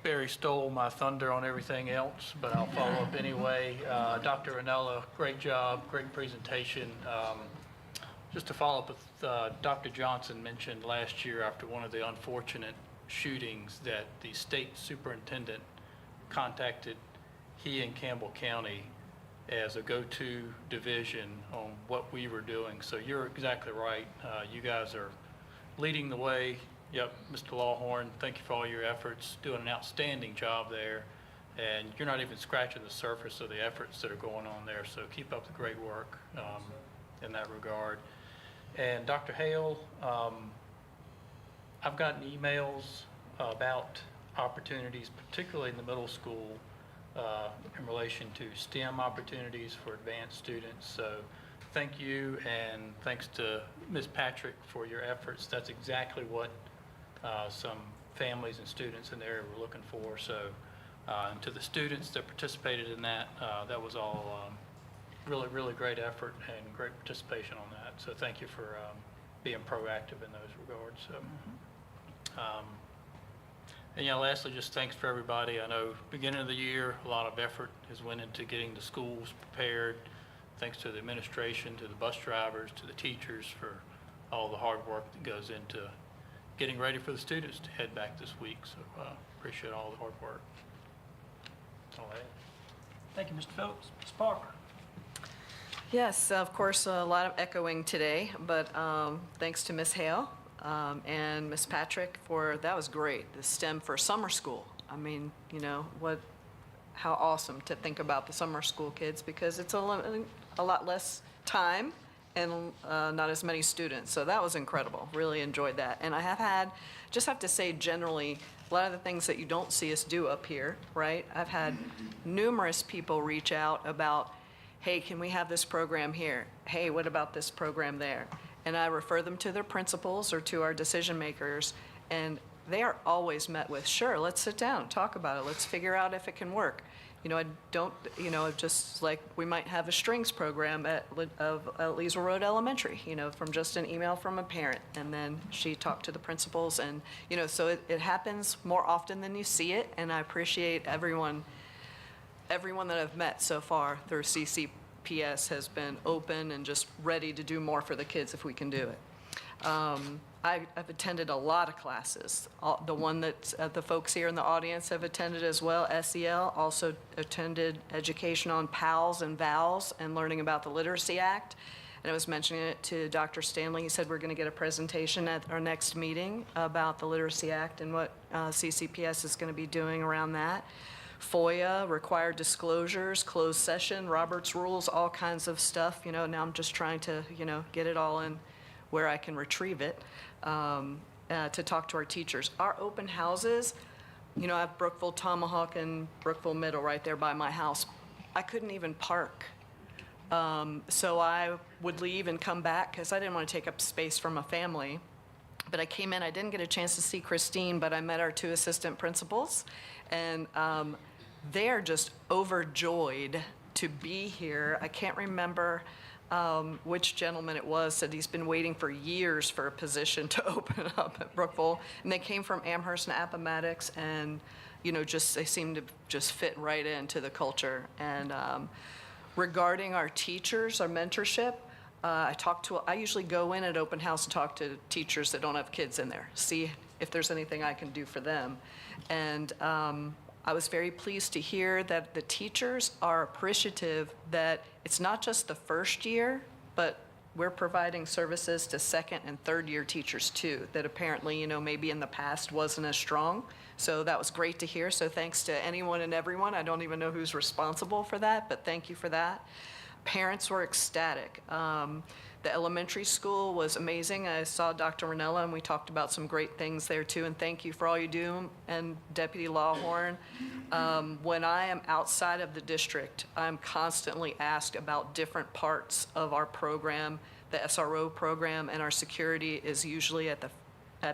Barry stole my thunder on everything else, but I'll follow up anyway. Dr. Ranella, great job, great presentation. Just to follow up with Dr. Johnson mentioned last year after one of the unfortunate shootings that the state superintendent contacted he and Campbell County as a go-to division on what we were doing. So you're exactly right. You guys are leading the way. Yep, Mr. Lawhorn, thank you for all your efforts, doing an outstanding job there. And you're not even scratching the surface of the efforts that are going on there. So keep up the great work in that regard. And Dr. Hale, I've gotten emails about opportunities, particularly in the middle school, in relation to STEM opportunities for advanced students. So thank you, and thanks to Ms. Patrick for your efforts. That's exactly what some families and students in the area were looking for. So and to the students that participated in that, that was all really, really great effort and great participation on that. So thank you for being proactive in those regards. So, and lastly, just thanks for everybody. I know beginning of the year, a lot of effort has went into getting the schools prepared. Thanks to the administration, to the bus drivers, to the teachers for all the hard work that goes into getting ready for the students to head back this week. So appreciate all the hard work. That's all I have. Thank you, Mr. Phillips. Ms. Parker. Yes, of course, a lot of echoing today, but thanks to Ms. Hale and Ms. Patrick that was great, the STEM for summer school. I mean, how awesome to think about the summer school kids, because it's a lot less time and not as many students. So that was incredible. Really enjoyed that. And I just have to say generally, a lot of the things that you don't see us do up here, right? I've had numerous people reach out about, hey, can we have this program here? Hey, what about this program there? And I refer them to their principals or to our decision makers, and they are always met with, sure, let's sit down, talk about it, let's figure out if it can work. I don't, just like we might have a strings program at Leesville Road Elementary, from just an email from a parent, and then she talked to the principals, and, so it happens more often than you see it, and I appreciate everyone that I've met so far through CCPS has been open and just ready to do more for the kids if we can do it. I've attended a lot of classes. The one that the folks here in the audience have attended as well, SEL, also attended education on PALs and VALs and learning about the Literacy Act. And I was mentioning it to Dr. Stanley. He said we're going to get a presentation at our next meeting about the Literacy Act and what CCPS is going to be doing around that. FOIA, required disclosures, closed session, Robert's rules, all kinds of stuff. Now I'm just trying to, get it all in where I can retrieve it to talk to our teachers. Our open houses, I have Brookville Tomahawk and Brookville Middle right there by my house. I couldn't even park. So I would leave and come back because I didn't want to take up space from a family. But I came in, I didn't get a chance to see Christine, but I met our 2 assistant principals, and they're just overjoyed to be here. I can't remember which gentleman it was, said he's been waiting for years for a position to open up at Brookville. And they came from Amherst and Appomattox, and, they seem to just fit right into the culture. And regarding our teachers, our mentorship, I usually go in at open house and talk to teachers that don't have kids in there, see if there's anything I can do for them. And I was very pleased to hear that the teachers are appreciative that it's not just the first year, but we're providing services to second and third year teachers too, that apparently, maybe in the past wasn't as strong. So that was great to hear. So thanks to anyone and everyone. I don't even know who's responsible for that, but thank you for that. Parents were ecstatic. The elementary school was amazing. I saw Dr. Ranella, and we talked about some great things there too, and thank you for all you do. And Deputy Lawhorn, when I am outside of the district, I'm constantly asked about different parts of our program. The SRO program and our security is usually at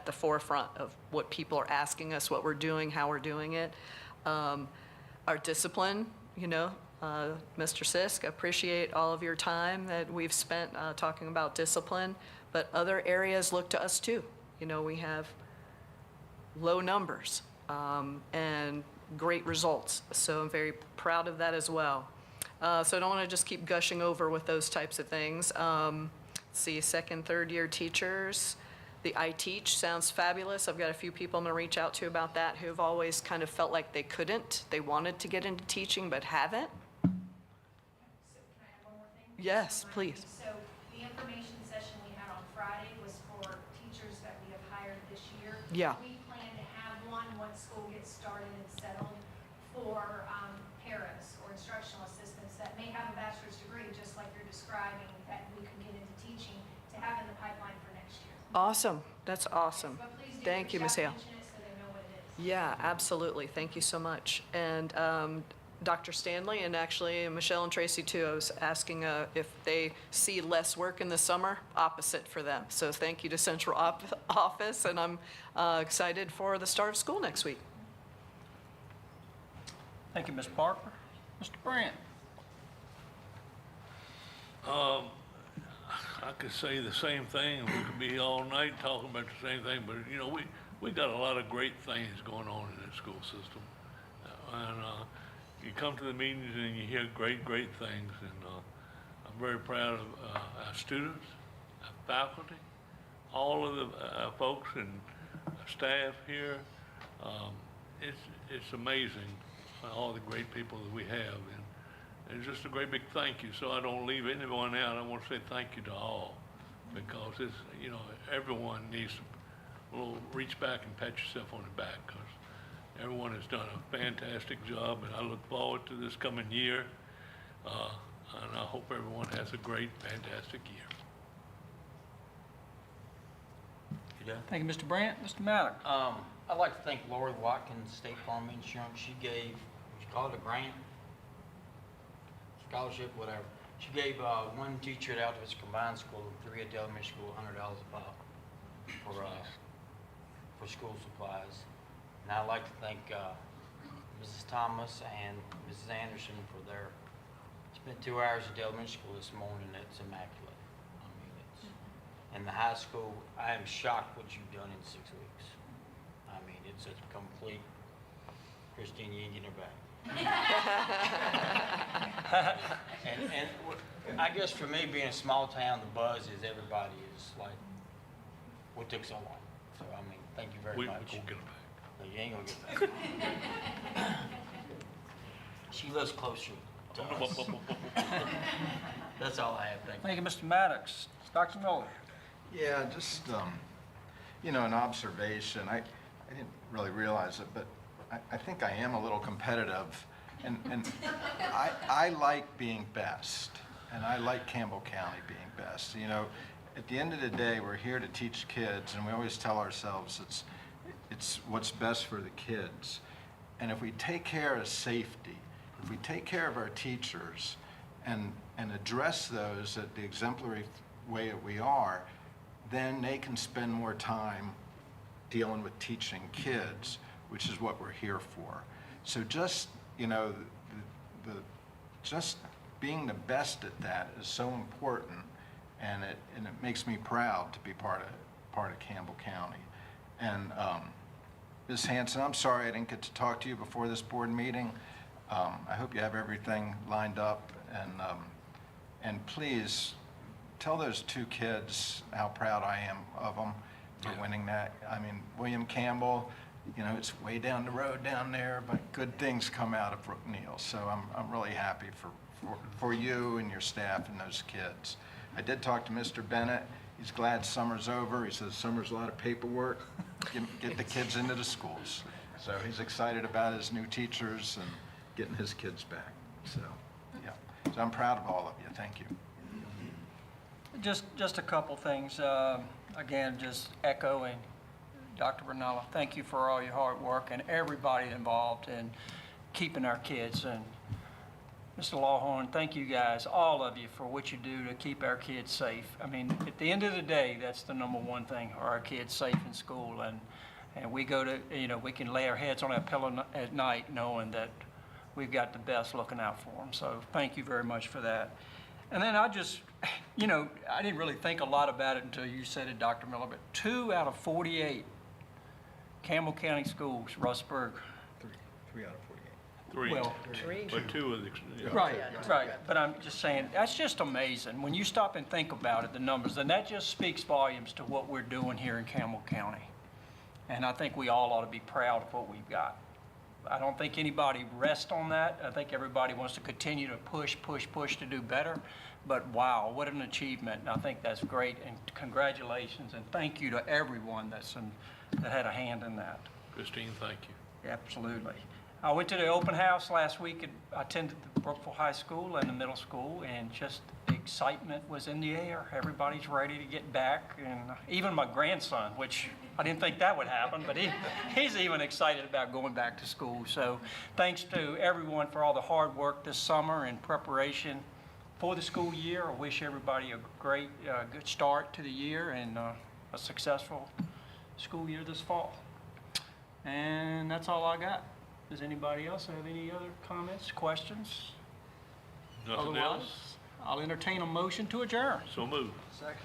the forefront of what people are asking us, what we're doing, how we're doing it. Our discipline, Mr. Sisk, I appreciate all of your time that we've spent talking about discipline, but other areas look to us too. We have low numbers and great results, so I'm very proud of that as well. So I don't want to just keep gushing over with those types of things. See, second, third year teachers, the I Teach sounds fabulous. I've got a few people I'm going to reach out to about that who've always kind of felt like they couldn't. They wanted to get into teaching but haven't. Yes, please. So the information session we had on Friday was for teachers that we have hired this year. Yeah. We plan to have one once school gets started and settled for paras or instructional assistants that may have a bachelor's degree, just like you're describing, that we could get into teaching to have in the pipeline for next year. Awesome. That's awesome. But please do Thank you, reach Ms. out Hale. and mention it so they know what it is. Yeah, absolutely. Thank you so much. And Dr. Stanley, and actually Michelle and Tracy too, I was asking if they see less work in the summer, opposite for them. So thank you to Central Office, and I'm excited for the start of school next week. Thank you, Ms. Parker. Mr. Brandt. I could say the same thing, and we could be all night talking about the same thing, but we got a lot of great things going on in the school system. And you come to the meetings and you hear great things, and I'm very proud of our students, our faculty, all of the folks and staff here. It's amazing all the great people that we have, and it's just a great big thank you. So I don't leave anyone out. I want to say thank you to all, because it's, everyone needs a little reach back and pat yourself on the back, because everyone has done a fantastic job, and I look forward to this coming year, and I hope everyone has a great, fantastic year. If you do. Thank you, Mr. Brandt. Mr. Maddox. I'd like to thank Lori Watkins, State Farm Insurance. She gave, what you call it, a grant? Scholarship, whatever. She gave one teacher at Alta Vista Combined School and 3 at the elementary school $100 a pop for school supplies. And I'd like to thank Mrs. Thomas and Mrs. Anderson for their, spent 2 hours at the elementary school this morning. It's immaculate. I mean, it's, and the high school, I am shocked what you've done in 6 weeks. I mean, it's a complete, Christine, you ain't getting her back. and I guess for me, being a small town, the buzz is everybody is like, what took so long? So, I mean, thank you very much. We'll get her back. No, you ain't gonna get back. She lives closer to us. That's all I have. Thank you. Thank you, Mr. Maddox. Dr. Miller. Yeah, just, an observation. I didn't really realize it, but I think I am a little competitive. And I like being best. And I like Campbell County being best. At the end of the day, we're here to teach kids, and we always tell ourselves it's what's best for the kids. And if we take care of safety, if we take care of our teachers and address those at the exemplary way that we are, then they can spend more time dealing with teaching kids, which is what we're here for. So just, just being the best at that is so important, and it makes me proud to be part of Campbell County. And Ms. Hanson, I'm sorry I didn't get to talk to you before this board meeting. I hope you have everything lined up, and please tell those 2 kids how proud I am of them for winning that. I mean, William Campbell, it's way down the road down there, but good things come out of Brook Neal. So I'm really happy for you and your staff and those kids. I did talk to Mr. Bennett. He's glad summer's over. He says summer's a lot of paperwork. Get the kids into the schools. So he's excited about his new teachers and getting his kids back. So, yeah. So I'm proud of all of you. Thank you. Just a couple things. Again, just echoing Dr. Bernalla, thank you for all your hard work and everybody involved in keeping our kids. And Mr. Lawhorn, thank you guys, all of you, for what you do to keep our kids safe. I mean, at the end of the day, that's the number one thing, are our kids safe in school. And we go to, we can lay our heads on our pillow at night knowing that we've got the best looking out for them. So thank you very much for that. And then I just, I didn't really think a lot about it until you said it, Dr. Miller, but 2 out of 48 Campbell County schools, Russburg. 3 out of 3. Well, But 2 of the. Right. But I'm just saying, that's just amazing. When you stop and think about it, the numbers, and that just speaks volumes to what we're doing here in Campbell County. And I think we all ought to be proud of what we've got. I don't think anybody rests on that. I think everybody wants to continue to push to do better. But wow, what an achievement. And I think that's great. And congratulations and thank you to everyone that had a hand in that. Christine, thank you. Absolutely. I went to the open house last week. I attended the Brookville High School and the middle school, and just the excitement was in the air. Everybody's ready to get back, and even my grandson, which I didn't think that would happen, but he's even excited about going back to school. So thanks to everyone for all the hard work this summer in preparation for the school year. I wish everybody a great, good start to the year and a successful school year this fall. And that's all I got. Does anybody else have any other comments, questions? Nothing Otherwise, else? I'll entertain a motion to adjourn. So move. Second.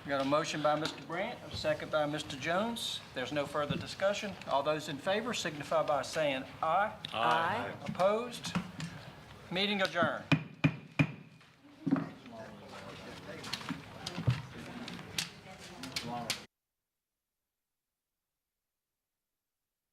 We got a motion by Mr. Brandt, a second by Mr. Jones. There's no further discussion. All those in favor signify by saying aye. Aye. Opposed? Meeting adjourned.